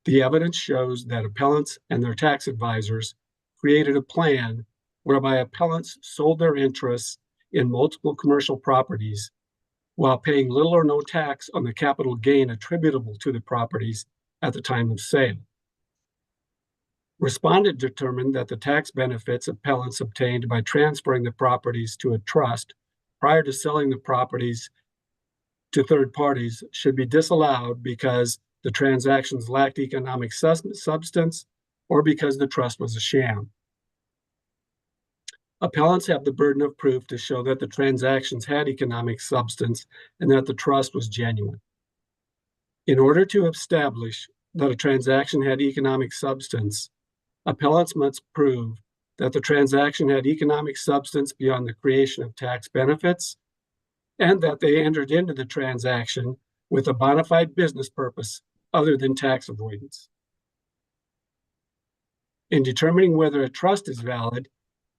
The evidence shows that appellants and their tax advisors created a plan whereby appellants sold their interests in multiple commercial properties while paying little or no tax on the capital gain attributable to the properties at the time of sale. Respondent determined that the tax benefits appellants obtained by transferring the properties to a trust prior to selling the properties to third parties should be disallowed because the transactions lacked economic substance or because the trust was a sham. Appellants have the burden of proof to show that the transactions had economic substance and that the trust was genuine. In order to establish that a transaction had economic substance, appellants must prove that the transaction had economic substance beyond the creation of tax benefits, and that they entered into the transaction with a bona fide business purpose other than tax avoidance. In determining whether a trust is valid,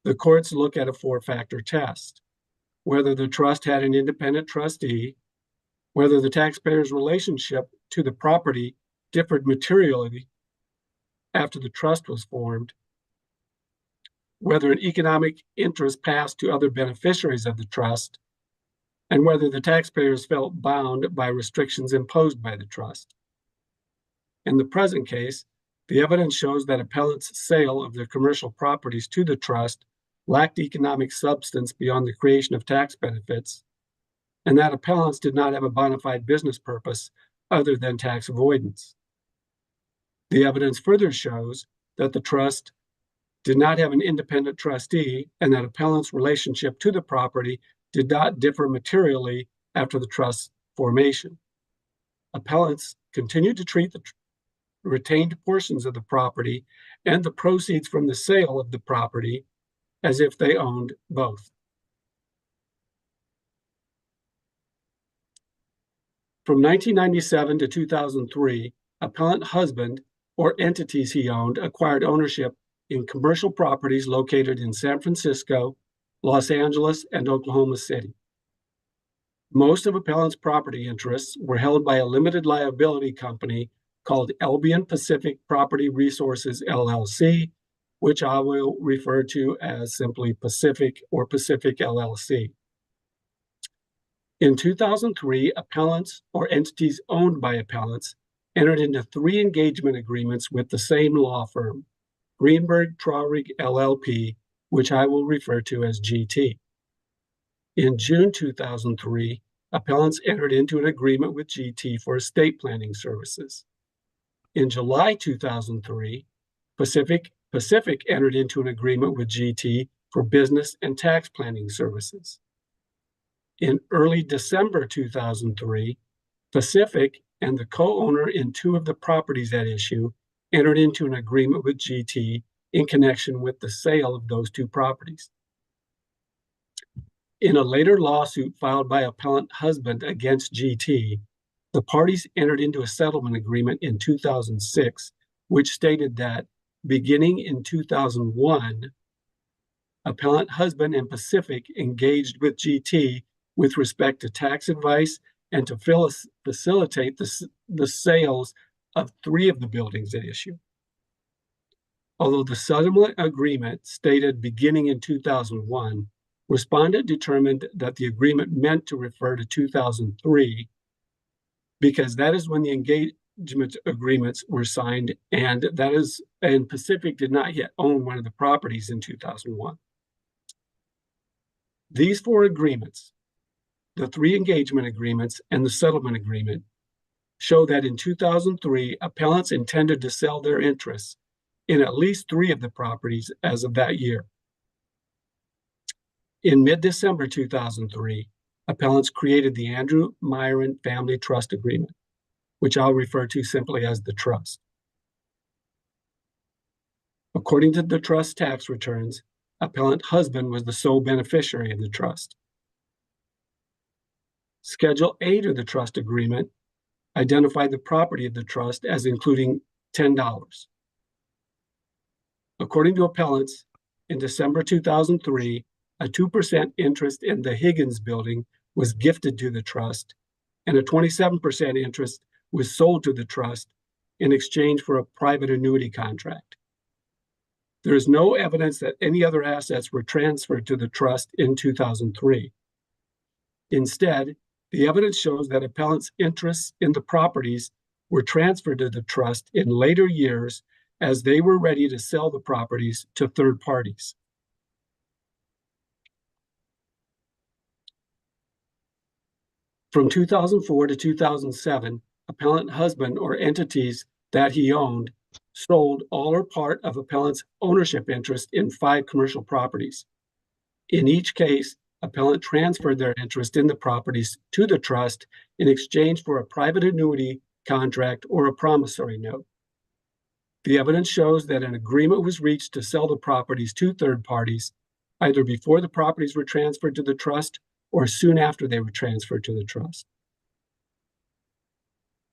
the courts look at a four-factor test: whether the trust had an independent trustee, whether the taxpayer's relationship to the property differed materially after the trust was formed, whether an economic interest passed to other beneficiaries of the trust, and whether the taxpayers felt bound by restrictions imposed by the trust. In the present case, the evidence shows that appellants' sale of their commercial properties to the trust lacked economic substance beyond the creation of tax benefits, and that appellants did not have a bona fide business purpose other than tax avoidance. The evidence further shows that the trust did not have an independent trustee and that appellants' relationship to the property did not differ materially after the trust's formation. Appellants continued to treat the retained portions of the property and the proceeds from the sale of the property as if they owned both. From 1997 to 2003, appellant husband or entities he owned acquired ownership in commercial properties located in San Francisco, Los Angeles, and Oklahoma City. Most of appellant's property interests were held by a limited liability company called Albion Pacific Property Resources, LLC, which I will refer to as simply Pacific or Pacific LLC. In 2003, appellants or entities owned by appellants entered into 3 engagement agreements with the same law firm, Greenberg Traurig LLP, which I will refer to as GT. In June 2003, appellants entered into an agreement with GT for estate planning services. In July 2003, Pacific entered into an agreement with GT for business and tax planning services. In early December 2003, Pacific and the co-owner in 2 of the properties at issue entered into an agreement with GT in connection with the sale of those 2 properties. In a later lawsuit filed by appellant husband against GT, the parties entered into a settlement agreement in 2006, which stated that beginning in 2001, appellant husband and Pacific engaged with GT with respect to tax advice and to facilitate the sales of 3 of the buildings at issue. Although the settlement agreement stated beginning in 2001, respondent determined that the agreement meant to refer to 2003 because that is when the engagement agreements were signed, and Pacific did not yet own one of the properties in 2001. These 4 agreements, the 3 engagement agreements and the settlement agreement, show that in 2003, appellants intended to sell their interests in at least 3 of the properties as of that year. In mid-December 2003, appellants created the Andrew Meieran Family Trust Agreement, which I'll refer to simply as the trust. According to the trust tax returns, appellant husband was the sole beneficiary of the trust. Schedule 8 of the trust agreement identified the property of the trust as including $10. According to appellants, in December 2003, a 2% interest in the Higgins building was gifted to the trust, and a 27% interest was sold to the trust in exchange for a private annuity contract. There is no evidence that any other assets were transferred to the trust in 2003. Instead, the evidence shows that appellants' interests in the properties were transferred to the trust in later years as they were ready to sell the properties to third parties. From 2004 to 2007, appellant husband or entities that he owned sold all or part of appellant's ownership interest in 5 commercial properties. In each case, appellant transferred their interest in the properties to the trust in exchange for a private annuity contract or a promissory note. The evidence shows that an agreement was reached to sell the properties to third parties, either before the properties were transferred to the trust or soon after they were transferred to the trust.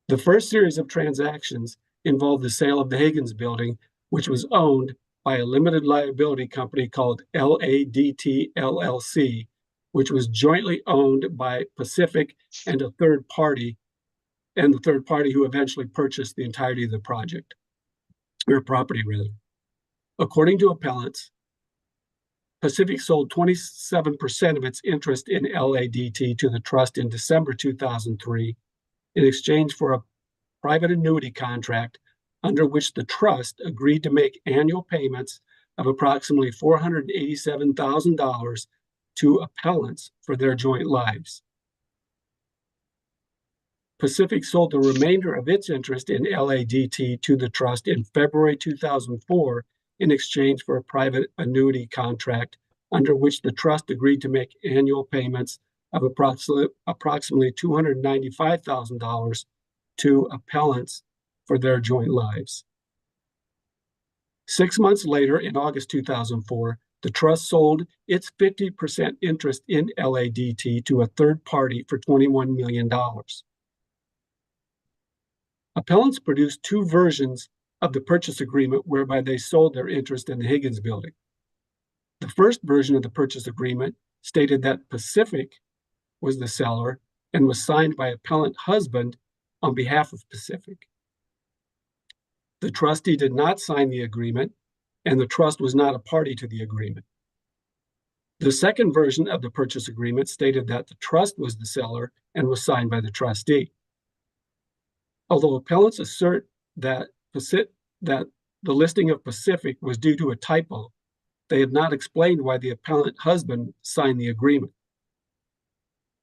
The first series of transactions involved the sale of the Higgins building, which was owned by a limited liability company called LADT LLC, which was jointly owned by Pacific and a third party, and the third party who eventually purchased the entirety of the project, or property rather. According to appellants, Pacific sold 27% of its interest in LADT to the trust in December 2003 in exchange for a private annuity contract under which the trust agreed to make annual payments of approximately $487,000 to appellants for their joint lives. Pacific sold the remainder of its interest in LADT to the trust in February 2004 in exchange for a private annuity contract under which the trust agreed to make annual payments of approximately $295,000 to appellants for their joint lives. 6 months later, in August 2004, the trust sold its 50% interest in LADT to a third party for $21 million. Appellants produced two versions of the purchase agreement whereby they sold their interest in the Higgins building. The first version of the purchase agreement stated that Pacific was the seller and was signed by appellant husband on behalf of Pacific. The trustee did not sign the agreement, and the trust was not a party to the agreement. The second version of the purchase agreement stated that the trust was the seller and was signed by the trustee. Although appellants assert that the listing of Pacific was due to a typo, they have not explained why the appellant husband signed the agreement.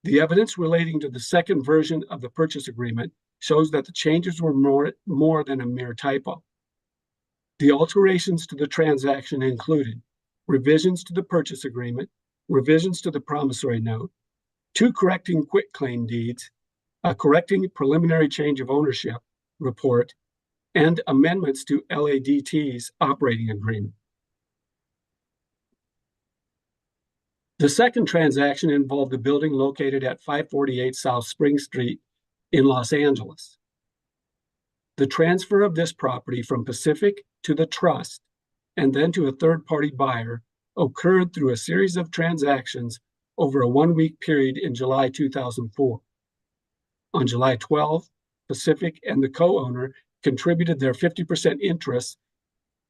The evidence relating to the second version of the purchase agreement shows that the changes were more than a mere typo. The alterations to the transaction included revisions to the purchase agreement, revisions to the promissory note, 2 correcting quitclaim deeds, a correcting preliminary change of ownership report, and amendments to LADT's operating agreement. The second transaction involved a building located at 548 South Spring Street in Los Angeles. The transfer of this property from Pacific to the trust and then to a third-party buyer occurred through a series of transactions over a 1-week period in July 2004. On July 12, Pacific and the co-owner contributed their 50% interest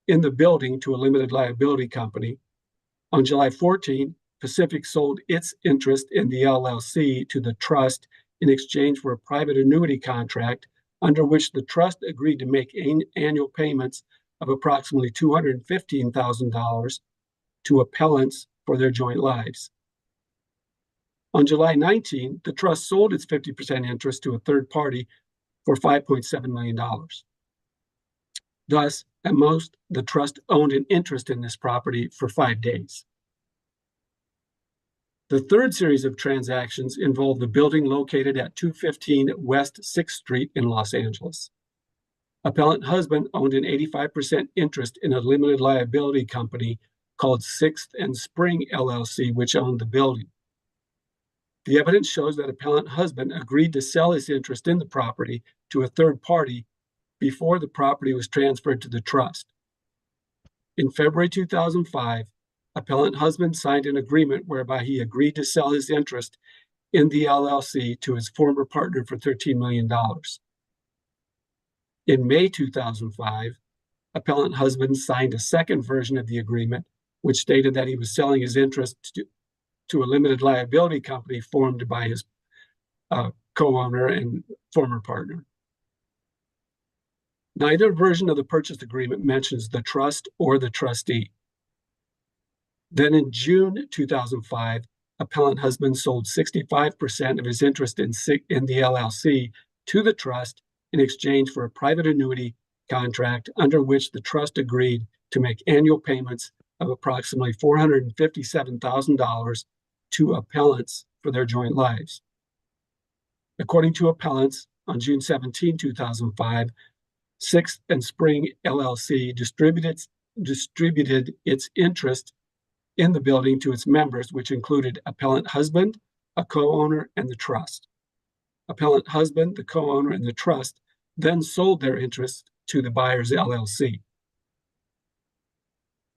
in the building to a limited liability company. On July 14, Pacific sold its interest in the LLC to the trust in exchange for a private annuity contract under which the trust agreed to make annual payments of approximately $215,000 to appellants for their joint lives. On July 19, the trust sold its 50% interest to a third party for $5.7 million. Thus, at most, the trust owned an interest in this property for 5 days. The third series of transactions involved the building located at 215 West 6th Street in Los Angeles. Appellant husband owned an 85% interest in a limited liability company called 6th and Spring LLC, which owned the building. The evidence shows that appellant husband agreed to sell his interest in the property to a third party before the property was transferred to the trust. In February 2005, appellant husband signed an agreement whereby he agreed to sell his interest in the LLC to his former partner for $13 million. In May 2005, appellant husband signed a second version of the agreement, which stated that he was selling his interest to a limited liability company formed by his co-owner and former partner. Neither version of the purchase agreement mentions the trust or the trustee. Then in June 2005, appellant husband sold 65% of his interest in the LLC to the trust in exchange for a private annuity contract under which the trust agreed to make annual payments of approximately $457,000 to appellants for their joint lives. According to appellants, on June 17, 2005, Sixth and Spring LLC distributed its interest in the building to its members, which included appellant husband, a co-owner, and the trust. Appellant husband, the co-owner, and the trust then sold their interest to the buyers LLC.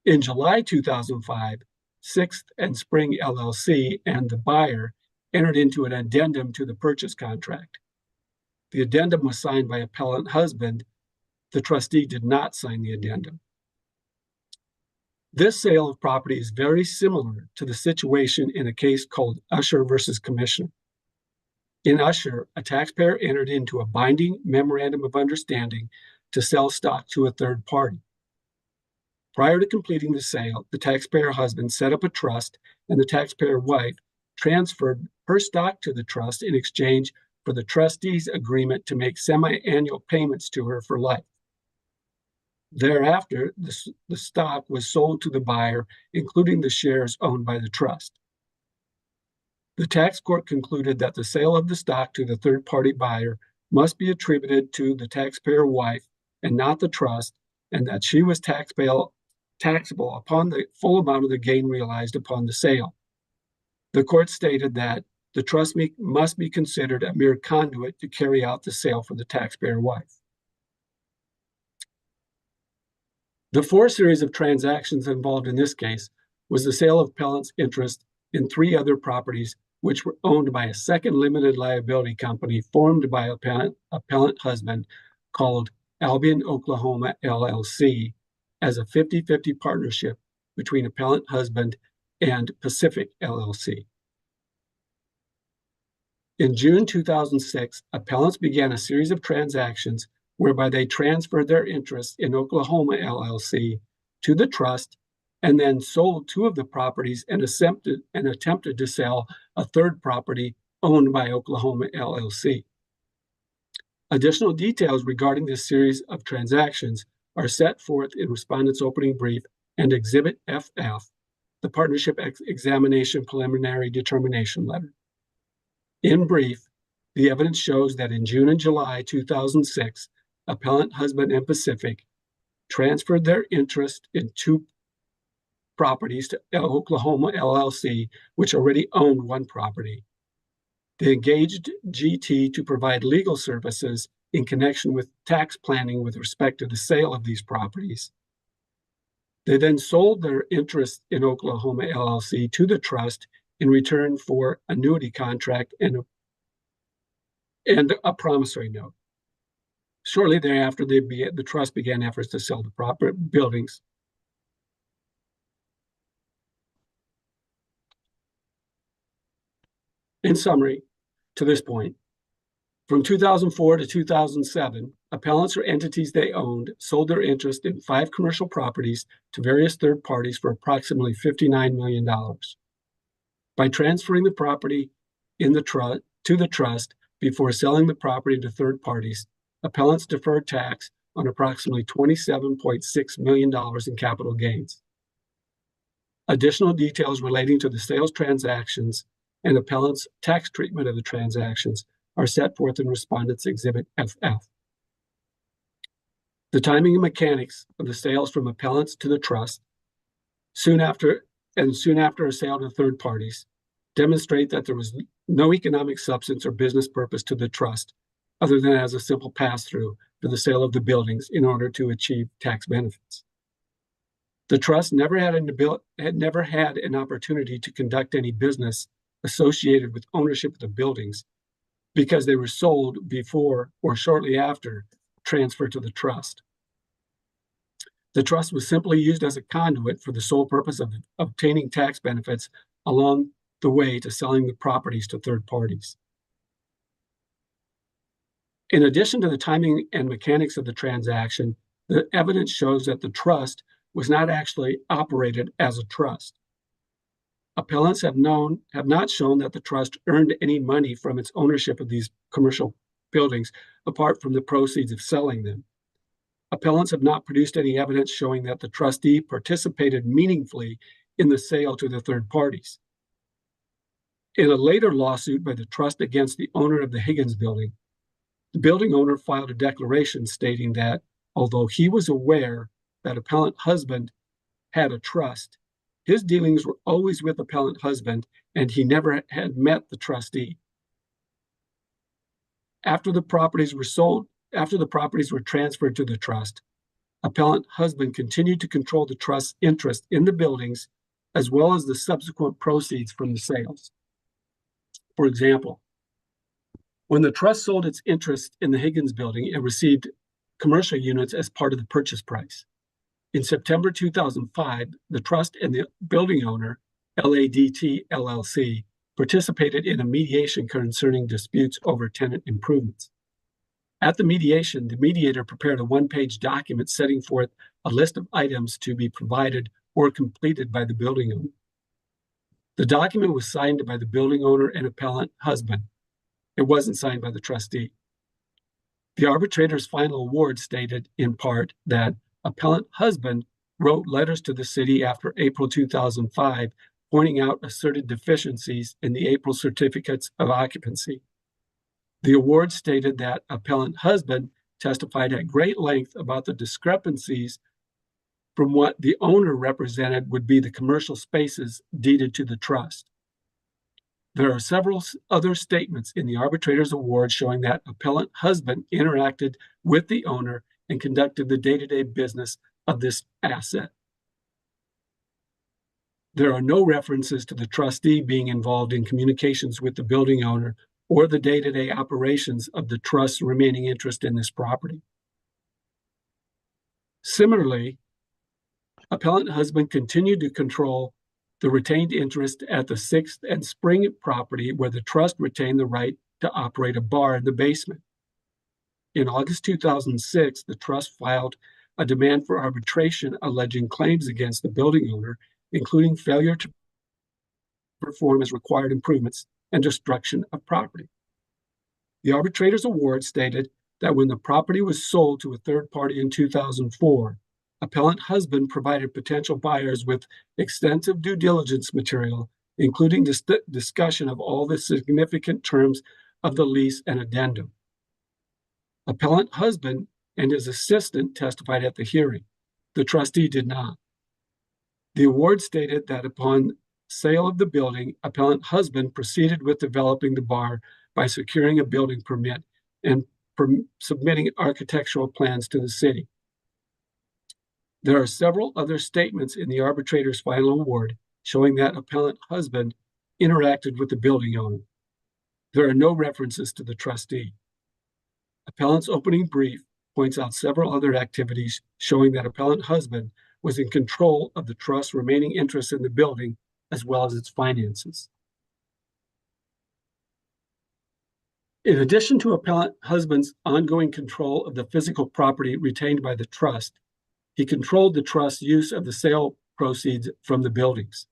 In July 2005, Sixth and Spring LLC and the buyer entered into an addendum to the purchase contract. The addendum was signed by appellant husband. The trustee did not sign the addendum. This sale of property is very similar to the situation in a case called Usher versus Commissioner. In Usher, a taxpayer entered into a binding memorandum of understanding to sell stock to a third party. Prior to completing the sale, the taxpayer husband set up a trust, and the taxpayer wife transferred her stock to the trust in exchange for the trustee's agreement to make semi-annual payments to her for life. Thereafter, the stock was sold to the buyer, including the shares owned by the trust. The tax court concluded that the sale of the stock to the third-party buyer must be attributed to the taxpayer wife and not the trust, and that she was taxable upon the full amount of the gain realized upon the sale. The court stated that the trust must be considered a mere conduit to carry out the sale for the taxpayer wife. The fourth series of transactions involved in this case was the sale of appellant's interest in 3 other properties which were owned by a second limited liability company formed by appellant husband called Albion Oklahoma LLC as a 50-50 partnership between appellant husband and Pacific LLC. In June 2006, appellants began a series of transactions whereby they transferred their interest in Oklahoma LLC to the trust and then sold 2 of the properties and attempted to sell a third property owned by Oklahoma LLC. Additional details regarding this series of transactions are set forth in Respondent's opening brief and Exhibit FF, the Partnership Examination Preliminary Determination Letter. In brief, the evidence shows that in June and July 2006, appellant husband and Pacific transferred their interest in 2 properties to Oklahoma LLC, which already owned 1 property. They engaged GT to provide legal services in connection with tax planning with respect to the sale of these properties. They then sold their interest in Oklahoma LLC to the trust in return for annuity contract and a promissory note. Shortly thereafter, the trust began efforts to sell the proper buildings. In summary, to this point, from 2004 to 2007, appellants or entities they owned sold their interest in 5 commercial properties to various third parties for approximately $59 million. By transferring the property to the trust before selling the property to third parties, appellants deferred tax on approximately $27.6 million in capital gains. Additional details relating to the sales transactions and appellants' tax treatment of the transactions are set forth in Respondent's Exhibit FF. The timing and mechanics of the sales from appellants to the trust, soon after a sale to third parties, demonstrate that there was no economic substance or business purpose to the trust other than as a simple pass-through for the sale of the buildings in order to achieve tax benefits. The trust never had an opportunity to conduct any business associated with ownership of the buildings because they were sold before or shortly after transfer to the trust. The trust was simply used as a conduit for the sole purpose of obtaining tax benefits along the way to selling the properties to third parties. In addition to the timing and mechanics of the transaction, the evidence shows that the trust was not actually operated as a trust. Appellants have not shown that the trust earned any money from its ownership of these commercial buildings apart from the proceeds of selling them. Appellants have not produced any evidence showing that the trustee participated meaningfully in the sale to the third parties. In a later lawsuit by the trust against the owner of the Higgins building, the building owner filed a declaration stating that although he was aware that appellant husband had a trust, his dealings were always with appellant husband and he never had met the trustee. After the properties were transferred to the trust, appellant husband continued to control the trust's interest in the buildings as well as the subsequent proceeds from the sales. For example, when the trust sold its interest in the Higgins building, it received commercial units as part of the purchase price. In September 2005, the trust and the building owner, LADT LLC, participated in a mediation concerning disputes over tenant improvements. At the mediation, the mediator prepared a one-page document setting forth a list of items to be provided or completed by the building owner. The document was signed by the building owner and appellant husband. It wasn't signed by the trustee. The arbitrator's final award stated in part that appellant husband wrote letters to the city after April 2005, pointing out asserted deficiencies in the April certificates of occupancy. The award stated that appellant husband testified at great length about the discrepancies from what the owner represented would be the commercial spaces deeded to the trust. There are several other statements in the arbitrator's award showing that appellant husband interacted with the owner and conducted the day-to-day business of this asset. There are no references to the trustee being involved in communications with the building owner or the day-to-day operations of the trust's remaining interest in this property. Similarly, appellant husband continued to control the retained interest at the 6th and Spring property where the trust retained the right to operate a bar in the basement. In August 2006, the trust filed a demand for arbitration alleging claims against the building owner, including failure to perform as required improvements and destruction of property. The arbitrator's award stated that when the property was sold to a third party in 2004, appellant husband provided potential buyers with extensive due diligence material, including discussion of all the significant terms of the lease and addendum. Appellant husband and his assistant testified at the hearing. The trustee did not. The award stated that upon sale of the building, appellant husband proceeded with developing the bar by securing a building permit and submitting architectural plans to the city. There are several other statements in the arbitrator's final award showing that appellant husband interacted with the building owner. There are no references to the trustee. Appellant's opening brief points out several other activities showing that appellant husband was in control of the trust's remaining interest in the building as well as its finances. In addition to appellant husband's ongoing control of the physical property retained by the trust, he controlled the trust's use of the sale proceeds from the buildings.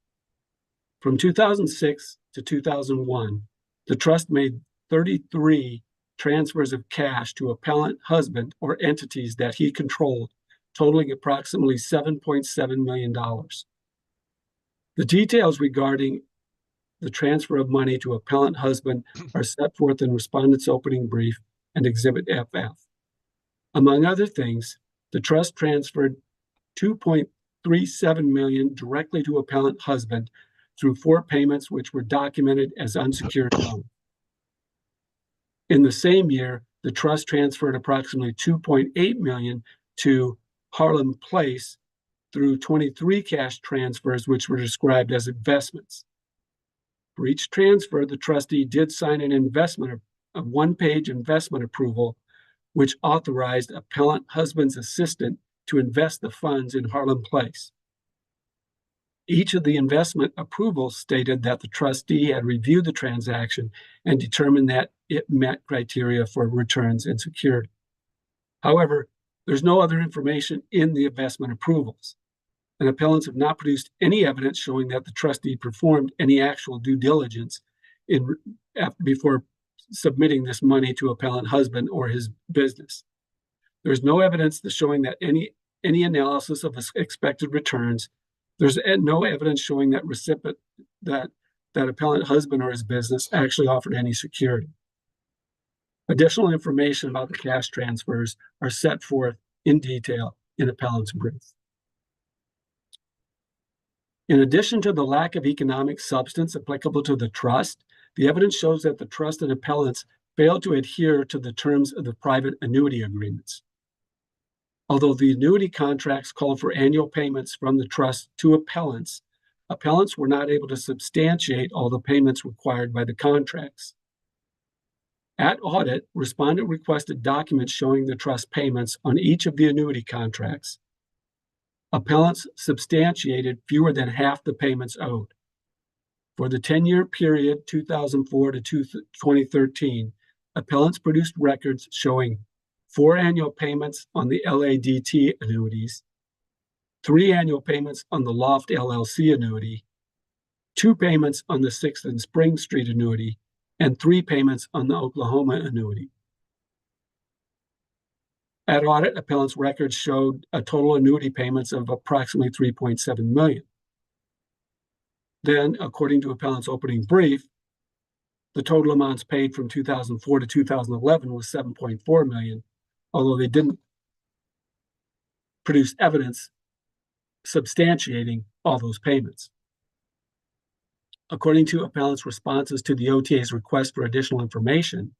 From 2006 to 2001, the trust made 33 transfers of cash to appellant husband or entities that he controlled, totaling approximately $7.7 million. The details regarding the transfer of money to appellant husband are set forth in respondent's opening brief and Exhibit FF. Among other things, the trust transferred $2.37 million directly to appellant husband through 4 payments which were documented as unsecured loans. In the same year, the trust transferred approximately $2.8 million to Harlem Place through 23 cash transfers which were described as investments. For each transfer, the trustee did sign a one-page investment approval which authorized appellant husband's assistant to invest the funds in Harlem Place. Each of the investment approvals stated that the trustee had reviewed the transaction and determined that it met criteria for returns and security. However, there's no other information in the investment approvals, and appellants have not produced any evidence showing that the trustee performed any actual due diligence before submitting this money to appellant husband or his business. There's no evidence that's showing that any analysis of expected returns. There's no evidence showing that that appellant husband or his business actually offered any security. Additional information about the cash transfers are set forth in detail in appellant's brief. In addition to the lack of economic substance applicable to the trust, the evidence shows that the trust and appellants failed to adhere to the terms of the private annuity agreements. Although the annuity contracts called for annual payments from the trust to appellants were not able to substantiate all the payments required by the contracts. At audit, respondent requested documents showing the trust payments on each of the annuity contracts. Appellants substantiated fewer than half the payments owed. For the 10-year period 2004 to 2013, appellants produced records showing 4 annual payments on the LADT annuities, 3 annual payments on the Loft LLC annuity, 2 payments on the 6th and Spring Street annuity, and 3 payments on the Oklahoma annuity. At audit, appellant's records showed a total annuity payments of approximately $3.7 million. Then, according to appellant's opening brief, the total amounts paid from 2004 to 2011 was $7.4 million, although they didn't produce evidence substantiating all those payments. According to appellant's responses to the OTA's request for additional information,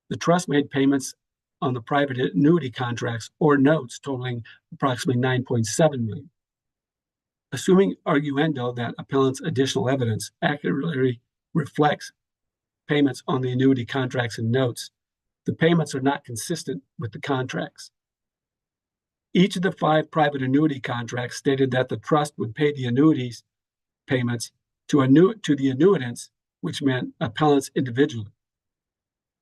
the trust made payments on the private annuity contracts or notes totaling approximately $9.7 million. Assuming arguendo that appellant's additional evidence accurately reflects payments on the annuity contracts and notes, the payments are not consistent with the contracts. Each of the 5 private annuity contracts stated that the trust would pay the annuities payments to the annuitants, which meant appellants individually.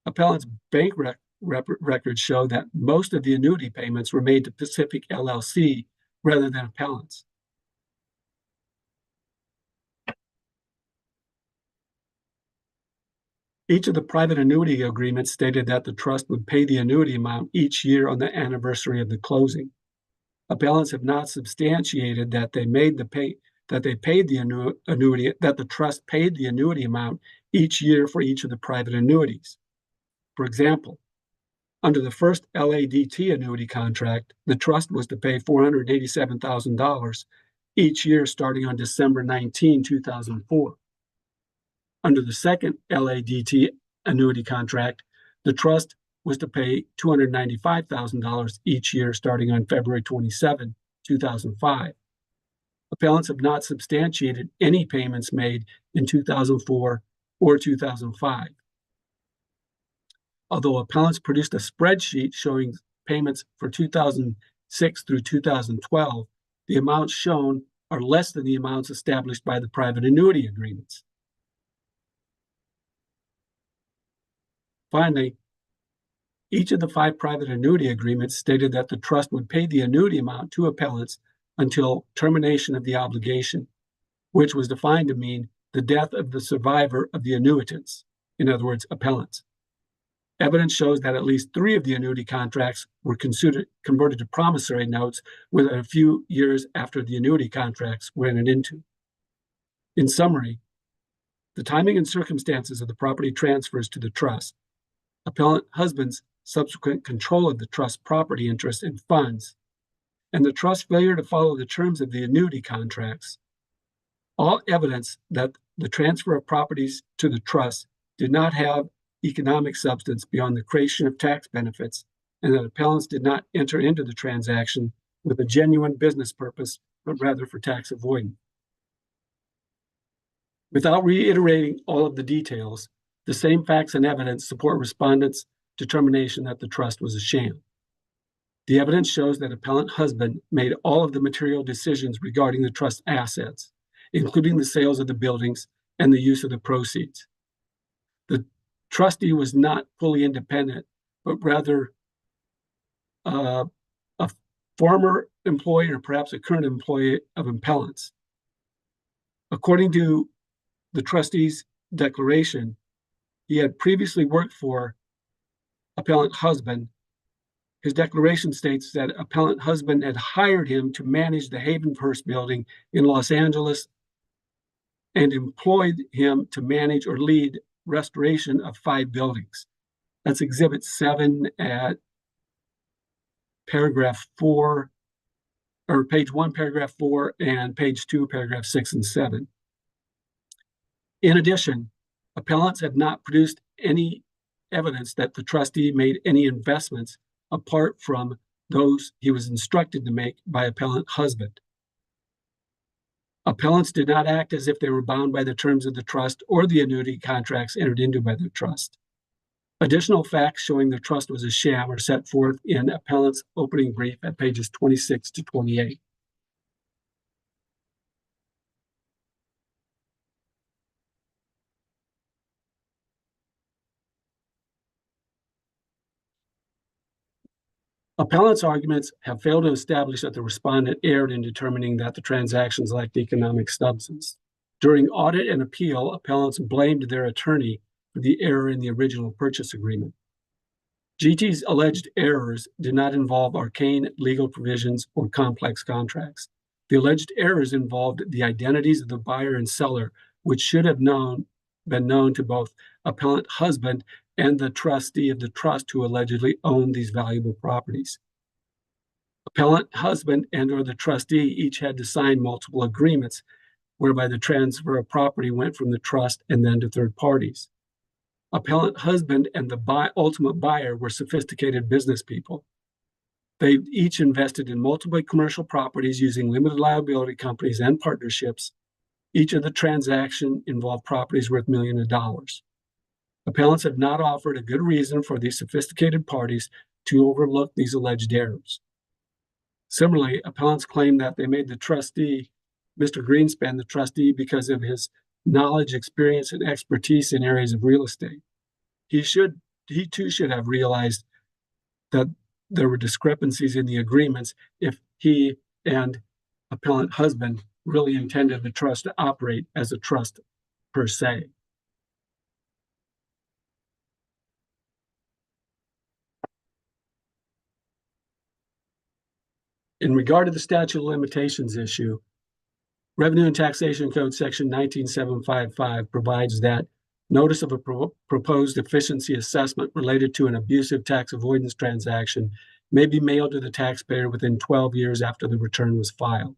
Appellant's bank records show that most of the annuity payments were made to Pacific LLC rather than appellants. Each of the private annuity agreements stated that the trust would pay the annuity amount each year on the anniversary of the closing. Appellants have not substantiated that the trust paid the annuity amount each year for each of the private annuities. For example, under the first LADT annuity contract, the trust was to pay $487,000 each year starting on December 19, 2004. Under the second LADT annuity contract, the trust was to pay $295,000 each year starting on February 27, 2005. Appellants have not substantiated any payments made in 2004 or 2005. Although appellants produced a spreadsheet showing payments for 2006 through 2012, the amounts shown are less than the amounts established by the private annuity agreements. Finally, each of the 5 private annuity agreements stated that the trust would pay the annuity amount to appellants until termination of the obligation, which was defined to mean the death of the survivor of the annuitants, in other words, appellants. Evidence shows that at least 3 of the annuity contracts were converted to promissory notes within a few years after the annuity contracts were entered into. In summary, the timing and circumstances of the property transfers to the trust, appellant husband's subsequent control of the trust property interest and funds, and the trust failure to follow the terms of the annuity contracts, all evidence that the transfer of properties to the trust did not have economic substance beyond the creation of tax benefits, and that appellants did not enter into the transaction with a genuine business purpose, but rather for tax avoidance. Without reiterating all of the details, the same facts and evidence support respondents' determination that the trust was a sham. The evidence shows that appellant husband made all of the material decisions regarding the trust assets, including the sales of the buildings and the use of the proceeds. The trustee was not fully independent, but rather a former employee or perhaps a current employee of appellants. According to the trustee's declaration, he had previously worked for appellant husband His declaration states that appellant husband had hired him to manage the Havenhurst building in Los Angeles and employed him to manage or lead restoration of 5 buildings. That's Exhibit 7 at paragraph 4, or page 1, paragraph 4, and page 2, paragraph 6 and 7. In addition, appellants have not produced any evidence that the trustee made any investments apart from those he was instructed to make by appellant husband. Appellants did not act as if they were bound by the terms of the trust or the annuity contracts entered into by the trust. Additional facts showing the trust was a sham are set forth in appellant's opening brief at pages 26 to 28. Appellant's arguments have failed to establish that the respondent erred in determining that the transactions lacked economic substance. During audit and appeal, appellants blamed their attorney for the error in the original purchase agreement. GT's alleged errors did not involve arcane legal provisions or complex contracts. The alleged errors involved the identities of the buyer and seller, which should have been known to both appellant husband and the trustee of the trust who allegedly owned these valuable properties. Appellant husband and or the trustee each had to sign multiple agreements whereby the transfer of property went from the trust and then to third parties. Appellant husband and the ultimate buyer were sophisticated business people. They each invested in multiple commercial properties using limited liability companies and partnerships. Each of the transaction involved properties worth millions of dollars. Appellants have not offered a good reason for these sophisticated parties to overlook these alleged errors. Similarly, appellants claim that they made the trustee, Mr. Greenspan, the trustee because of his knowledge, experience, and expertise in areas of real estate. He too should have realized that there were discrepancies in the agreements if he and appellant husband really intended the trust to operate as a trust per se. In regard to the statute of limitations issue, Revenue and Taxation Code Section 19755 provides that notice of a proposed efficiency assessment related to an abusive tax avoidance transaction may be mailed to the taxpayer within 12 years after the return was filed.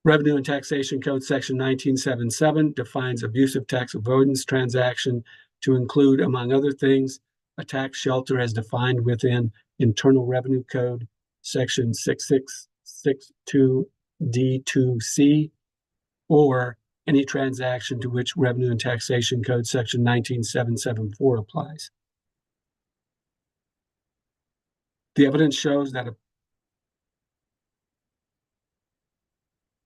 Revenue and Taxation Code Section 1977 defines abusive tax avoidance transaction to include, among other things, a tax shelter as defined within Internal Revenue Code Section 6662D2C, or any transaction to which Revenue and Taxation Code Section 19774 applies. The evidence shows that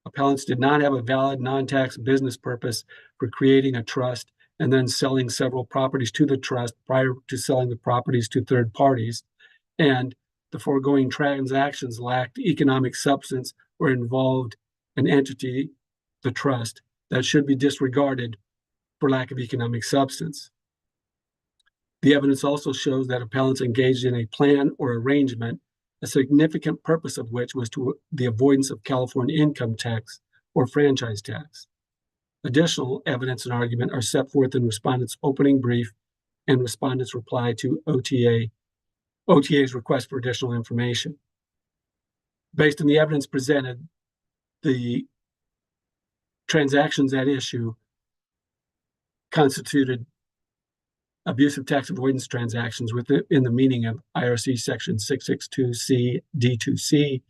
appellants did not have a valid non-tax business purpose for creating a trust and then selling several properties to the trust prior to selling the properties to third parties, and the foregoing transactions lacked economic substance or involved an entity, the trust, that should be disregarded for lack of economic substance. The evidence also shows that appellants engaged in a plan or arrangement, a significant purpose of which was to the avoidance of California income tax or franchise tax. Additional evidence and argument are set forth in respondent's opening brief and respondent's reply to OTA's request for additional information. Based on the evidence presented, the transactions at issue constituted abusive tax avoidance transactions within the meaning of IRC Section 662C D2C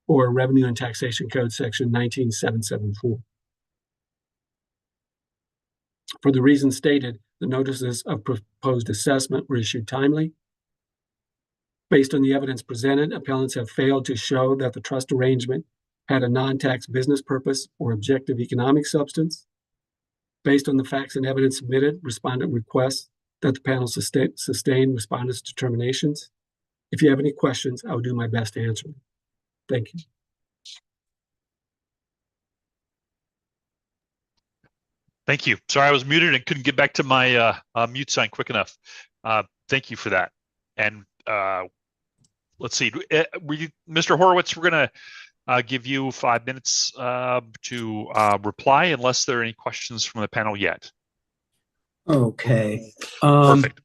or Revenue and Taxation Code Section 19774. For the reasons stated, the notices of proposed assessment were issued timely. Based on the evidence presented, appellants have failed to show that the trust arrangement had a non-tax business purpose or objective economic substance. Based on the facts and evidence submitted, respondent requests that the panel sustain respondent's determinations. If you have any questions, I will do my best to answer them. Thank you. Thank you. Sorry, I was muted and couldn't get back to my mute sign quick enough. Thank you for that. And let's see. Mr. Horowitz, we're going to give you 5 minutes to reply unless there are any questions from the panel yet. Okay. Perfect.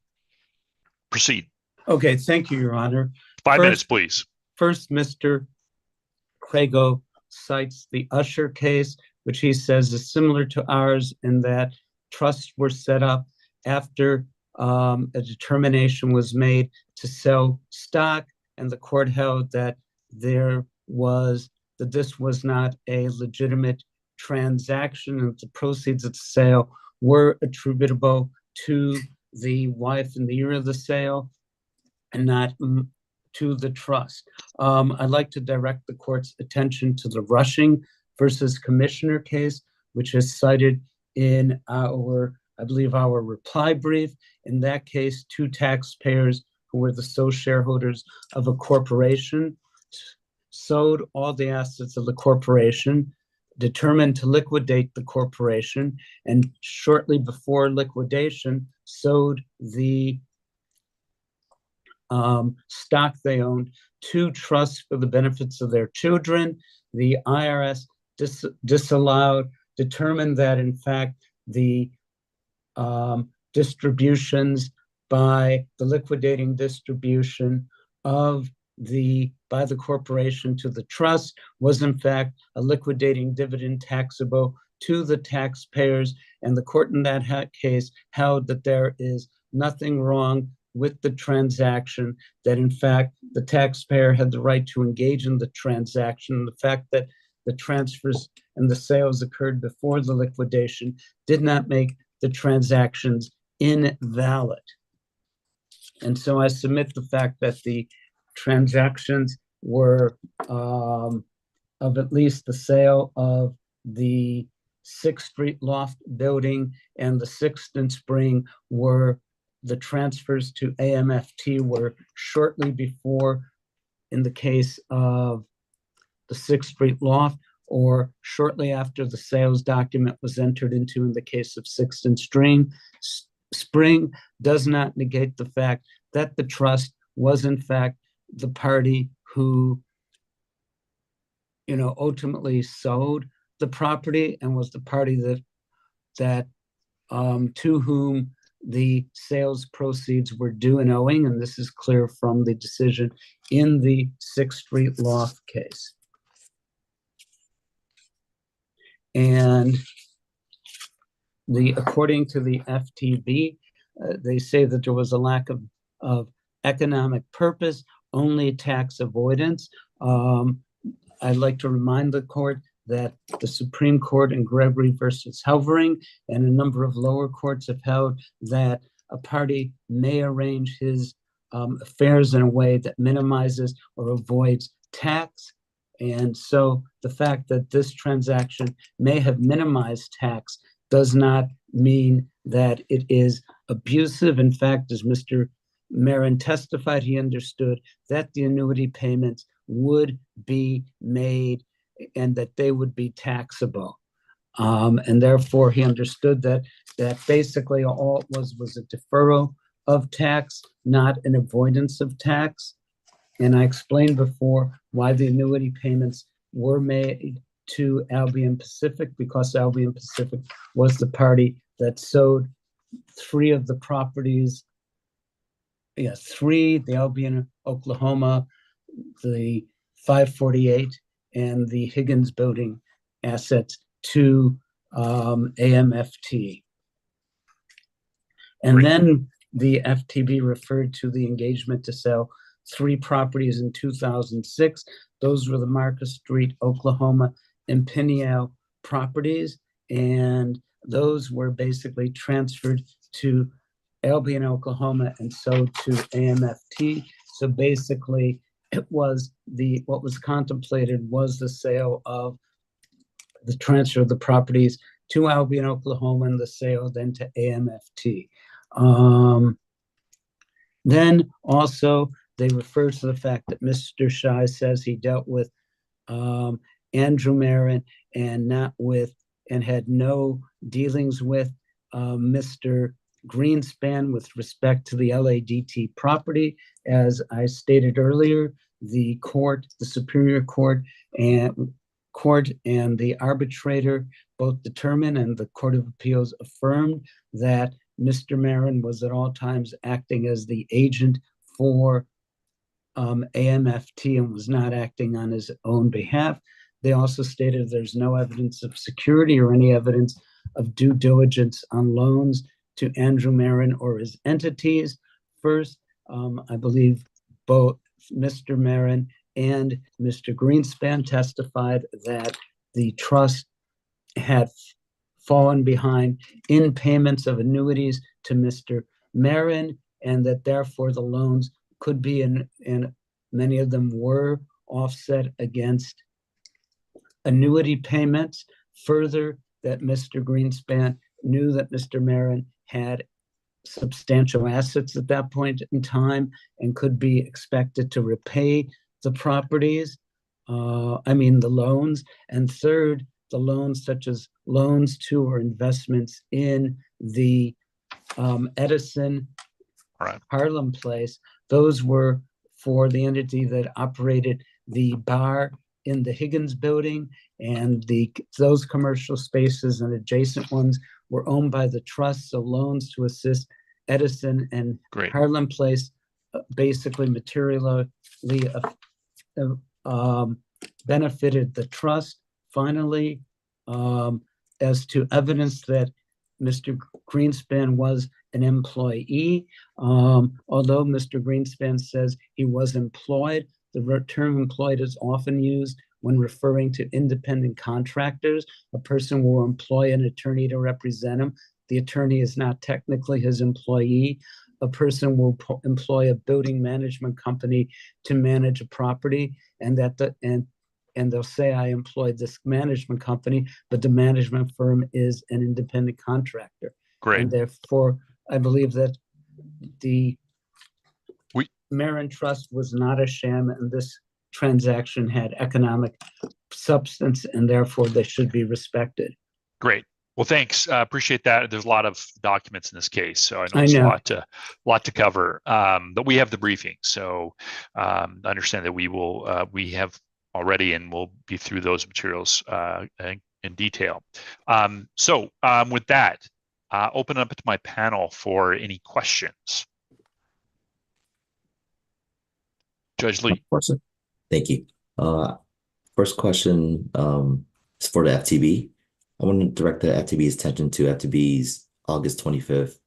Proceed. Okay, thank you, Your Honor. 5 minutes, please. First, Mr. Crago cites the Usher case, which he says is similar to ours in that trusts were set up after a determination was made to sell stock, and the court held that this was not a legitimate transaction, and the proceeds of the sale were attributable to the wife in the year of the sale and not to the trust. I'd like to direct the court's attention to the Rushing versus Commissioner case, which is cited in our reply brief. In that case, two taxpayers who were the sole shareholders of a corporation sold all the assets of the corporation, determined to liquidate the corporation, and shortly before liquidation sold the stock they owned to trusts for the benefits of their children. The IRS determined that in fact the distributions by the liquidating distribution by the corporation to the trust was in fact a liquidating dividend taxable to the taxpayers, and the court in that case held that there is nothing wrong with the transaction, that in fact the taxpayer had the right to engage in the transaction. The fact that the transfers and the sales occurred before the liquidation did not make the transactions invalid. And so I submit the fact that the transactions were of at least the sale of the 6th Street Loft building and the 6th and Spring were the transfers to AMFT were shortly before in the case of the 6th Street Loft, or shortly after the sales document was entered into in the case of 6th and Spring, does not negate the fact that the trust was in fact the party who, ultimately sold the property and was the party that to whom the sales proceeds were due and owing, and this is clear from the decision in the 6th Street Loft case. And according to the FTB, they say that there was a lack of economic purpose, only tax avoidance. I'd like to remind the court that the Supreme Court in Gregory versus Halvering and a number of lower courts have held that a party may arrange his affairs in a way that minimizes or avoids tax. And so the fact that this transaction may have minimized tax does not mean that it is abusive. In fact, as Mr. Meieran testified, he understood that the annuity payments would be made and that they would be taxable. And therefore, he understood that basically all it was a deferral of tax, not an avoidance of tax. And I explained before why the annuity payments were made to Albion Pacific, because Albion Pacific was the party that sold three of the properties. The Albion, Oklahoma, the 548, and the Higgins building assets to AMFT. And then the FTB referred to the engagement to sell 3 properties in 2006. Those were the Marcus Street, Oklahoma, and Piniel properties. And those were basically transferred to Albion, Oklahoma, and sold to AMFT. So basically, it was what was contemplated was the sale of the transfer of the properties to Albion, Oklahoma, and the sale then to AMFT. Then also they refer to the fact that Mr. Shai says he dealt with Andrew Meieran and had no dealings with Mr. Greenspan with respect to the LADT property. as I stated earlier, the Superior Court and the arbitrator both determined, and the Court of Appeals affirmed, that Mr. Meieran was at all times acting as the agent for AMFT and was not acting on his own behalf. They also stated there's no evidence of security or any evidence of due diligence on loans to Andrew Meieran or his entities. First, I believe both Mr. Meieran and Mr. Greenspan testified that the trust had fallen behind in payments of annuities to Mr. Meieran, and that therefore the loans could be, and many of them were, offset against annuity payments. Further, that Mr. Greenspan knew that Mr. Meieran had substantial assets at that point in time and could be expected to repay the properties, the loans. And third, the loans, such as loans to or investments in the Edison Harlem Place, those were for the entity that operated the bar in the Higgins building, and those commercial spaces and adjacent ones were owned by the trust. So loans to assist Edison and Harlem Place basically materially benefited the trust. Finally, as to evidence that Mr. Greenspan was an employee, although Mr. Greenspan says he was employed, the term employed is often used when referring to independent contractors. A person will employ an attorney to represent him. The attorney is not technically his employee. A person will employ a building management company to manage a property, and they'll say, I employed this management company, but the management firm is an independent contractor. Great. And therefore, I believe that the Meieran Trust was not a sham, and this transaction had economic substance, and therefore they should be respected. Great. Well, thanks. Appreciate that. There's a lot of documents in this case, so I know I there's know. a lot to cover. But we have the briefing, so I understand that we have already, and we'll be through those materials in detail. With that, open up to my panel for any questions. Judge Lee. Thank you. First question is for the FTB. I want to direct the FTB's attention to FTB's August 25th,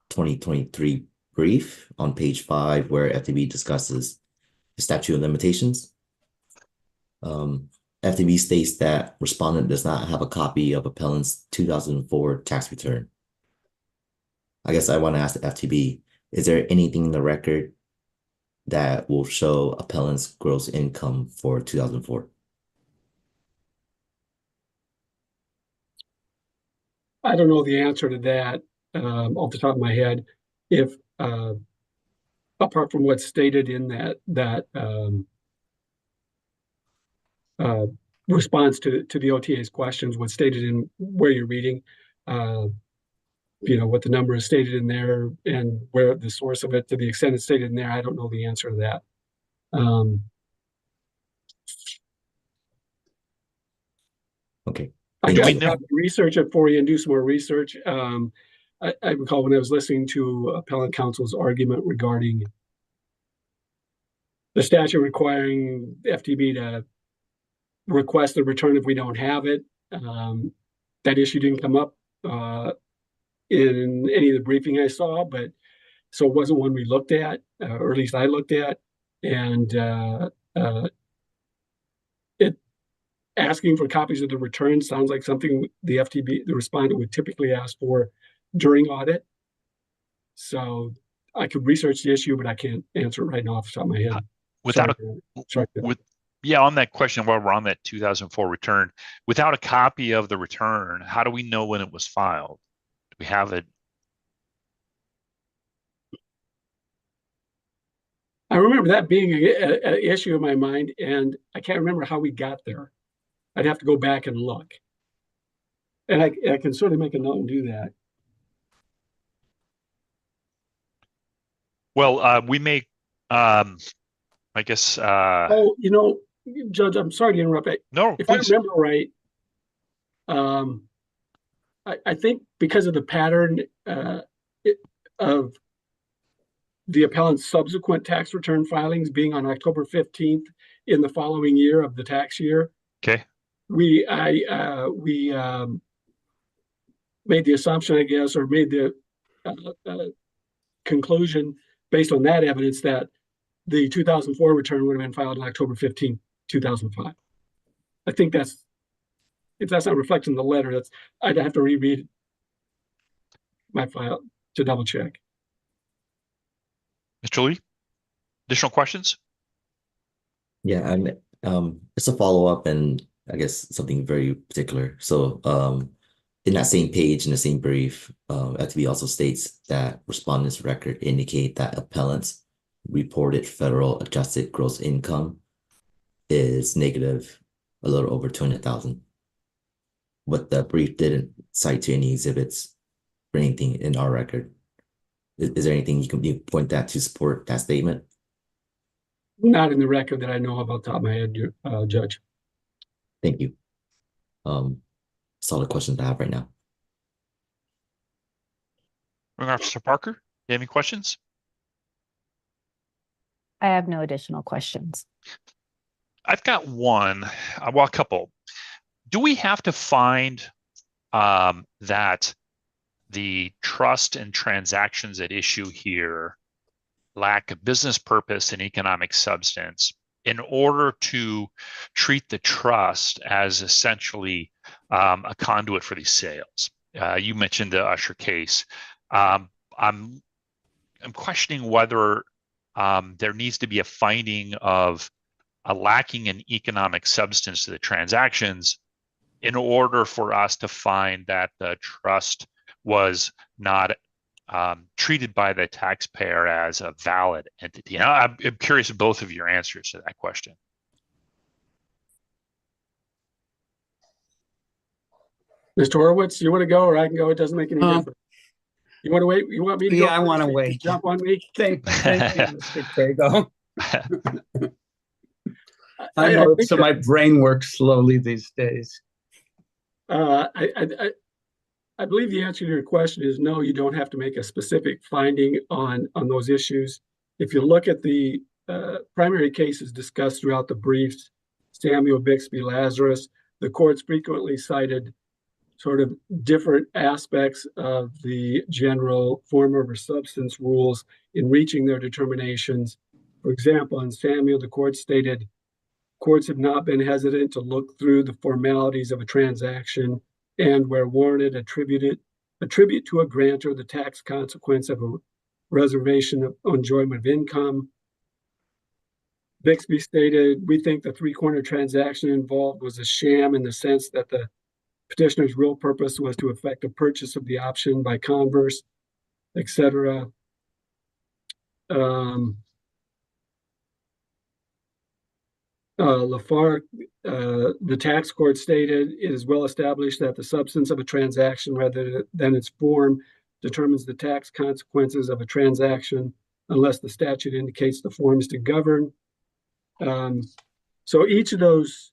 2023 brief on page 5, where FTB discusses the statute of limitations. FTB states that respondent does not have a copy of appellant's 2004 tax return. I guess I want to ask the FTB, is there anything in the record that will show appellant's gross income for 2004? I don't know the answer to that off the top of my head. If apart from what's stated in that response to the OTA's questions, what's stated in where you're reading, what the number is stated in there and where the source of it, to the extent it's stated in there, I don't know the answer to that. Okay. I can probably research it for you and do some more research. I recall when I was listening to appellant counsel's argument regarding the statute requiring the FTB to request a return if we don't have it. That issue didn't come up in any of the briefing I saw, but so it wasn't one we looked at, or at least I looked at, and asking for copies of the return sounds like something the FTB, the respondent, would typically ask for during audit. So I could research the issue, but I can't answer it right now off the top of my head. On that question, while we're on that 2004 return, without a copy of the return, how do we know when it was filed? Do we have it? I remember that being an issue in my mind, and I can't remember how we got there. I'd have to go back and look. And I can certainly make a note and do that. Well, we may I guess, Oh, Judge, I'm sorry to interrupt. no, If I please. remember right, I think because of the pattern of the appellant's subsequent tax return filings being on October 15th in the following year of the tax year, Okay. we made the assumption, I guess, or made the conclusion based on that evidence that the 2004 return would have been filed on October 15th, 2005. I think if that's not reflected in the letter, I'd have to reread my file to double check. Mr. Lee, additional questions? Yeah, it's a follow-up and I guess something very particular. So, in that same page, in the same brief, FTB also states that respondents' record indicate that appellants reported federal adjusted gross income is negative a little over 200,000. But the brief didn't cite to any exhibits or anything in our record. Is there anything you point that to support that statement? Not in the record that I know of off the top of my head, Judge. Thank you. That's all the questions I have right now. Officer Parker, do you have any questions? I have no additional questions. I've got one, well, a couple. Do we have to find that the trust and transactions at issue here lack a business purpose and economic substance in order to treat the trust as essentially a conduit for these sales? You mentioned the Usher case. I'm questioning whether there needs to be a finding of a lacking in economic substance to the transactions in order for us to find that the trust was not treated by the taxpayer as a valid entity. And I'm curious of both of your answers to that question. Mr. Horowitz, you want to go or I can go? It doesn't make any difference. You want to wait? You want me to go? Yeah, I want to first? wait. Jump on me. Thank you, Mr. Crago. I know, think so my brain works slowly these days. I believe the answer to your question is no, you don't have to make a specific finding on those issues. If you look at the primary cases discussed throughout the briefs, Samuel, Bixby, Lazarus, the courts frequently cited sort of different aspects of the general form over substance rules in reaching their determinations. For example, in Samuel, the court stated, courts have not been hesitant to look through the formalities of a transaction and, where warranted, attribute to a grantor the tax consequence of a reservation of enjoyment of income. Bixby stated, we think the three-corner transaction involved was a sham in the sense that the petitioner's real purpose was to effect a purchase of the option by converse, etc. Lafargue, the tax court stated, it is well established that the substance of a transaction rather than its form determines the tax consequences of a transaction unless the statute indicates the forms to govern. So each of those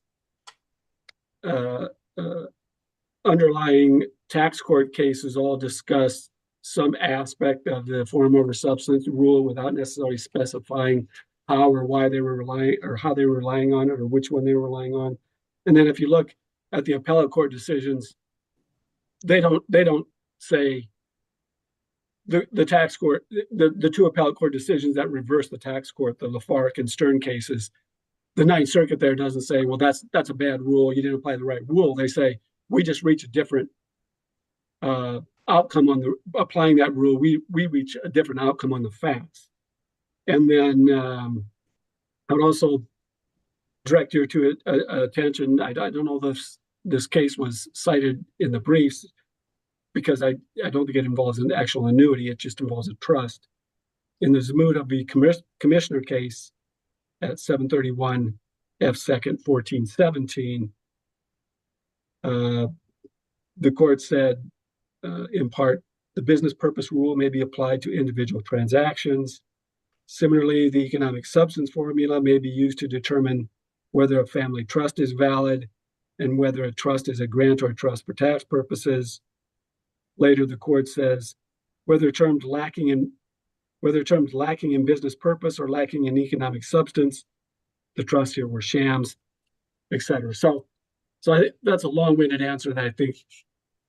underlying tax court cases all discuss some aspect of the form over substance rule without necessarily specifying how or why they were relying, or how they were relying on it, or which one they were relying on. And then if you look at the appellate court decisions, they don't say the tax court, the two appellate court decisions that reverse the tax court, the Lafargue and Stern cases, the Ninth Circuit there doesn't say, well, that's a bad rule, you didn't apply the right rule. They say, we just reach a different outcome on applying that rule. We reach a different outcome on the facts. And then I would also direct you to attention. I don't know if this case was cited in the briefs because I don't think it involves an actual annuity. It just involves a trust. In the Zamuda v. Commissioner case at 731 F. 2nd 1417, the court said, in part, the business purpose rule may be applied to individual transactions. Similarly, the economic substance formula may be used to determine whether a family trust is valid and whether a trust is a grantor trust for tax purposes. Later, the court says whether terms lacking in business purpose or lacking in economic substance, the trusts here were shams, etc. So that's a long-winded answer that I think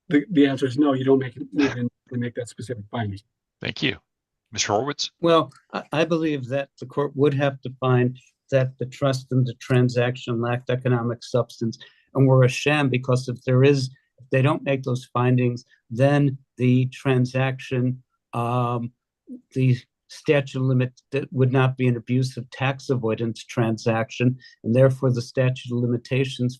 the answer is no, you don't need to make that specific finding. Thank you. Mr. Horowitz? Well, I believe that the court would have to find that the trust and the transaction lacked economic substance and were a sham, because if they don't make those findings, then the transaction, the statute of limit would not be an abuse of tax avoidance transaction, and therefore the statute of limitations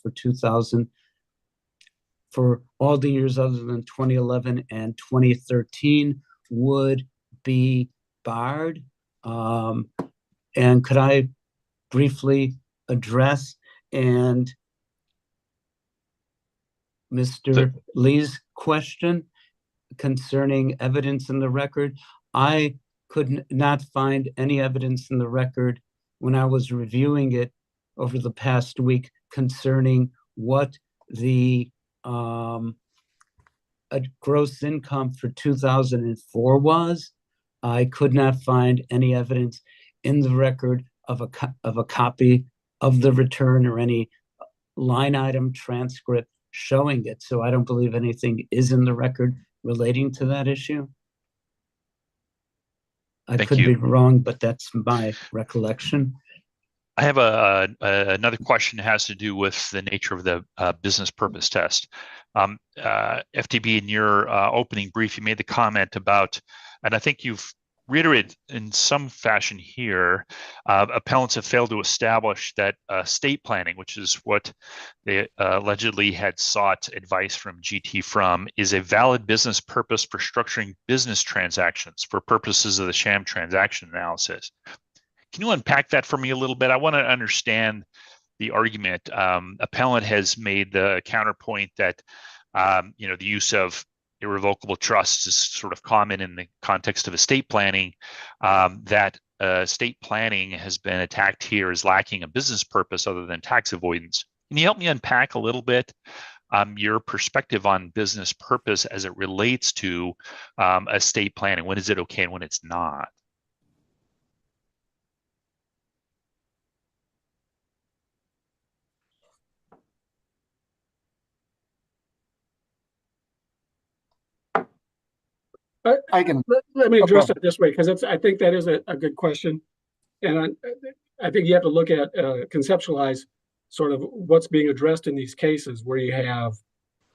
for all the years other than 2011 and 2013 would be barred. And could I briefly address Mr. Lee's question concerning evidence in the record? I could not find any evidence in the record when I was reviewing it over the past week concerning what the gross income for 2004 was. I could not find any evidence in the record of a copy of the return or any line item transcript showing it. So I don't believe anything is in the record relating to that issue. I Thank could you. be wrong, but that's my recollection. I have another question that has to do with the nature of the business purpose test. FTB, in your opening brief, you made the comment about, and I think you've reiterated in some fashion here, appellants have failed to establish that estate planning, which is what they allegedly had sought advice from GT from, is a valid business purpose for structuring business transactions for purposes of the sham transaction analysis. Can you unpack that for me a little bit? I want to understand the argument. Appellant has made the counterpoint that the use of irrevocable trusts is sort of common in the context of estate planning. That estate planning has been attacked here as lacking a business purpose other than tax avoidance. Can you help me unpack a little bit your perspective on business purpose as it relates to estate planning? When is it okay and when it's not? I can, Let me address problem. it this way, because I think that is a good question. And I think you have to look at, conceptualize sort of what's being addressed in these cases where you have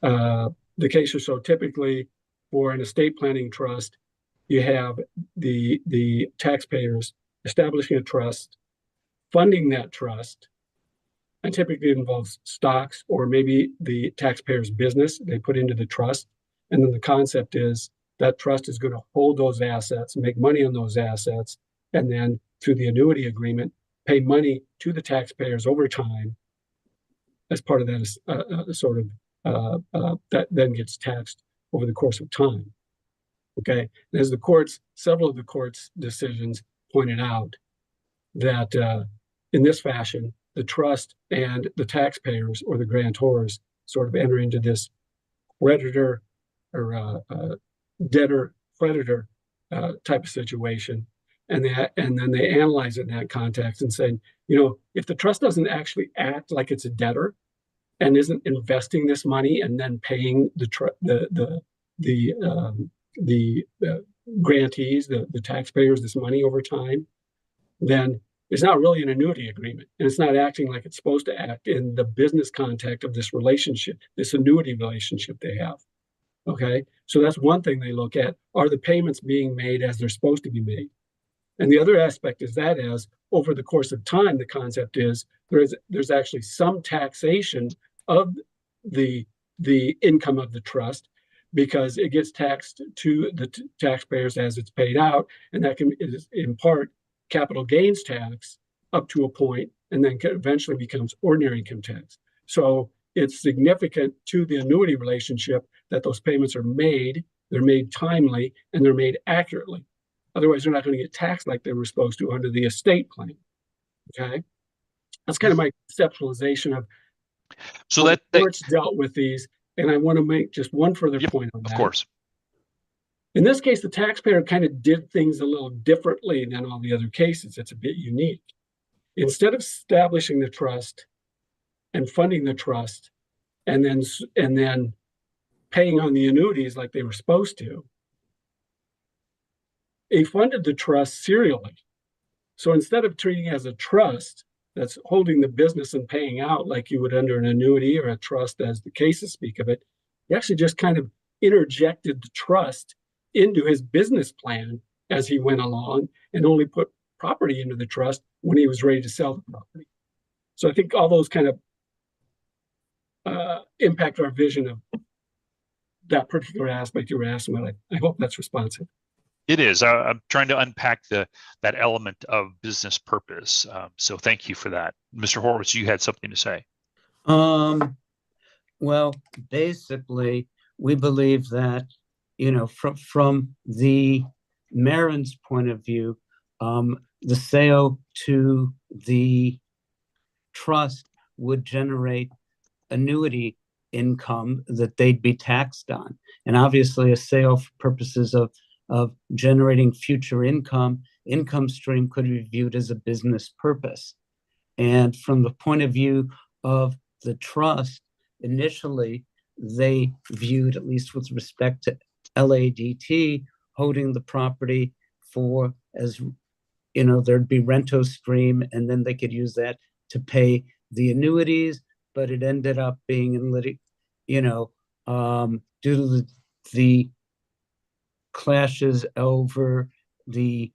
the cases. So typically for an estate planning trust, you have the taxpayers establishing a trust, funding that trust, and typically it involves stocks or maybe the taxpayer's business they put into the trust. And then the concept is that trust is going to hold those assets, make money on those assets, and then through the annuity agreement, pay money to the taxpayers over time as part of that that then gets taxed over the course of time. Okay, and as several of the court's decisions pointed out, that in this fashion, the trust and the taxpayers or the grantors sort of enter into this creditor or debtor creditor type of situation, and then they analyze it in that context and say, if the trust doesn't actually act like it's a debtor and isn't investing this money and then paying the grantees, the taxpayers, this money over time, then it's not really an annuity agreement, and it's not acting like it's supposed to act in the business context of this relationship, this annuity relationship they have. Okay, so that's one thing they look at. Are the payments being made as they're supposed to be made? And the other aspect is that as over the course of time, the concept is there's actually some taxation of the income of the trust, because it gets taxed to the taxpayers as it's paid out, and that is in part capital gains tax up to a point, and then eventually becomes ordinary income tax. So it's significant to the annuity relationship that those payments are made, they're made timely, and they're made accurately. Otherwise, they're not going to get taxed like they were supposed to under the estate plan. Okay. That's kind of my conceptualization of So how that, the courts dealt with these. And I want to make just one further yep, point on of that. course. In this case, the taxpayer kind of did things a little differently than all the other cases. It's a bit unique. Instead of establishing the trust and funding the trust and then paying on the annuities like they were supposed to, he funded the trust serially. So instead of treating it as a trust that's holding the business and paying out like you would under an annuity or a trust as the cases speak of it, he actually just kind of interjected the trust into his business plan as he went along and only put property into the trust when he was ready to sell the property. So I think all those kind of impact our vision of that particular aspect you were asking about. I hope that's responsive. It is. I'm trying to unpack that element of business purpose. So thank you for that. Mr. Horowitz, you had something to say. Well, basically, we believe that, from the Meieran's point of view, the sale to the trust would generate annuity income that they'd be taxed on. And obviously a sale for purposes of generating future income stream could be viewed as a business purpose. And from the point of view of the trust, initially they viewed, at least with respect to LADT, holding the property for, as there'd be rento stream, and then they could use that to pay the annuities. But it ended up being due to the clashes over the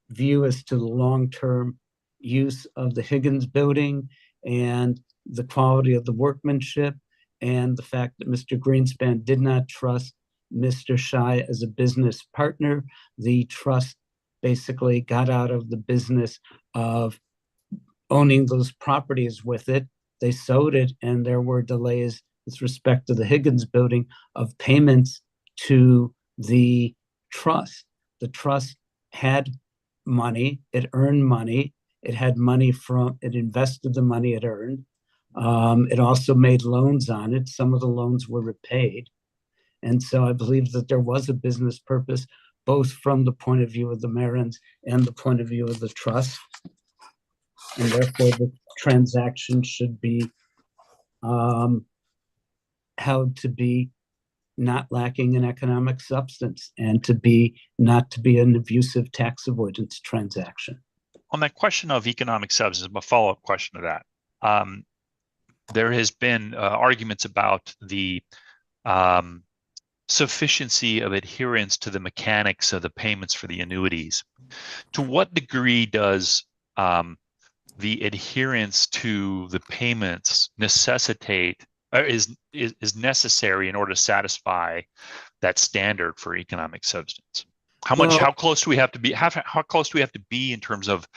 view as to the long-term use of the Higgins building and the quality of the workmanship, and the fact that Mr. Greenspan did not trust Mr. Shai as a business partner. The trust basically got out of the business of owning those properties with it. They sold it, and there were delays with respect to the Higgins building of payments to the trust. The trust had money, it earned money, it had money it invested the money it earned. It also made loans on it. Some of the loans were repaid. And so I believe that there was a business purpose, both from the point of view of the Meierans and the point of view of the trust. And therefore the transaction should be held to be not lacking in economic substance and not to be an abusive tax avoidance transaction. On that question of economic substance, a follow-up question to that. There has been arguments about the sufficiency of adherence to the mechanics of the payments for the annuities. To what degree does the adherence to the payments necessitate or is necessary in order to satisfy that standard for economic substance? How close do we have to be? How close do we have to be in terms of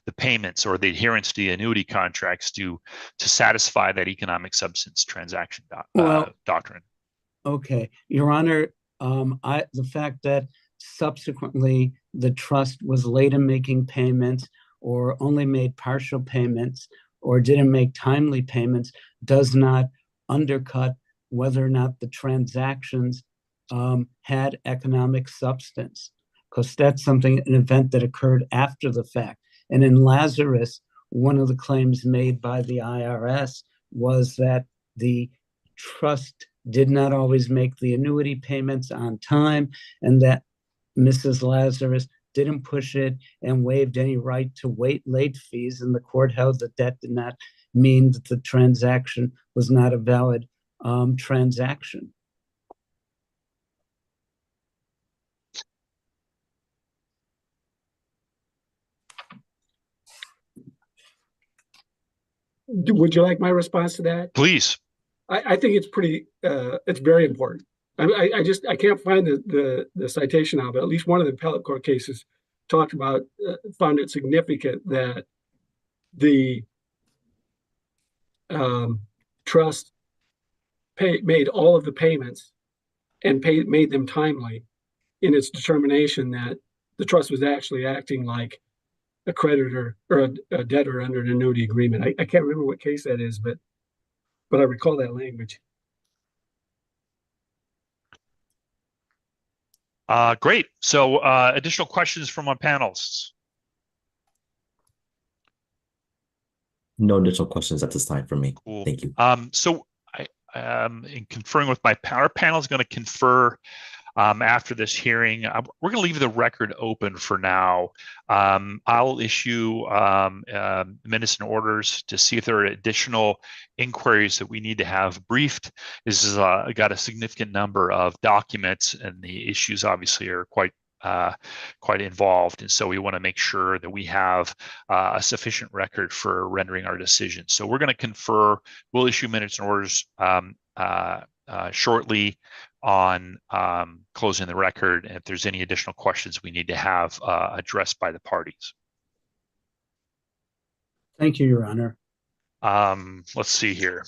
the payments or the adherence to the annuity contracts to satisfy that economic substance transaction doctrine? Okay, Your Honor, the fact that subsequently the trust was late in making payments or only made partial payments or didn't make timely payments does not undercut whether or not the transactions had economic substance, because that's an event that occurred after the fact. And in Lazarus, one of the claims made by the IRS was that the trust did not always make the annuity payments on time, and that Mrs. Lazarus didn't push it and waived any right to wait late fees. And the court held that that did not mean that the transaction was not a valid transaction. Would you like my response to that? Please. I think it's it's very important. I can't find the citation now, but at least one of the appellate court cases talked about, found it significant that the trust made all of the payments and made them timely in its determination that the trust was actually acting like a creditor or a debtor under an annuity agreement. I can't remember what case that is, but I recall that language. Great. So additional questions from our panelists? No additional questions at this time for me. Cool. Thank you. So in conferring with our panel is going to confer after this hearing. We're going to leave the record open for now. I'll issue minutes and orders to see if there are additional inquiries that we need to have briefed. This has got a significant number of documents, and the issues obviously are quite involved, and so we want to make sure that we have a sufficient record for rendering our decision. So we're going to confer. We'll issue minutes and orders shortly on closing the record, and if there's any additional questions we need to have addressed by the parties. Thank you, Your Honor. Let's see here.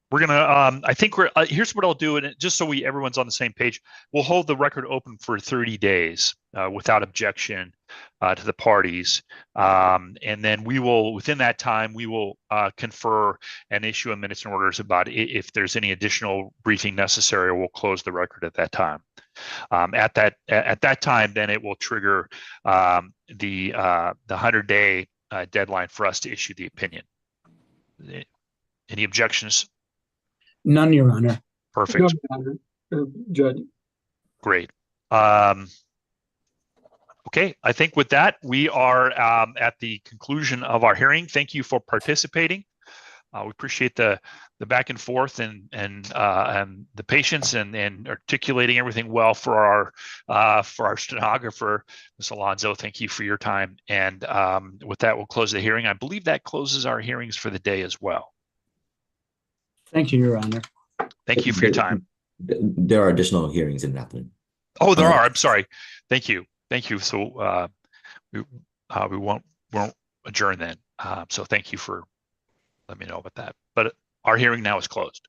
We're gonna, I think here's what I'll do, and just so everyone's on the same page, we'll hold the record open for 30 days without objection to the parties. And then we will, within that time, we will confer and issue a minutes and orders about if there's any additional briefing necessary, we'll close the record at that time. At that time, then it will trigger the 100-day deadline for us to issue the opinion. Any objections? None, Your Honor. Perfect. No, Your Honor, Judge. Great. Okay, I think with that, we are at the conclusion of our hearing. Thank you for participating. We appreciate the back and forth and the patience and articulating everything well for our stenographer, Ms. Alonso. Thank you for your time. And with that, we'll close the hearing. I believe that closes our hearings for the day as well. Thank you, Your Honor. Thank you for your time. There are additional hearings in that one. Oh, there are. I'm sorry. Thank you. Thank you. So we won't adjourn then. So thank you for letting me know about that. But our hearing now is closed.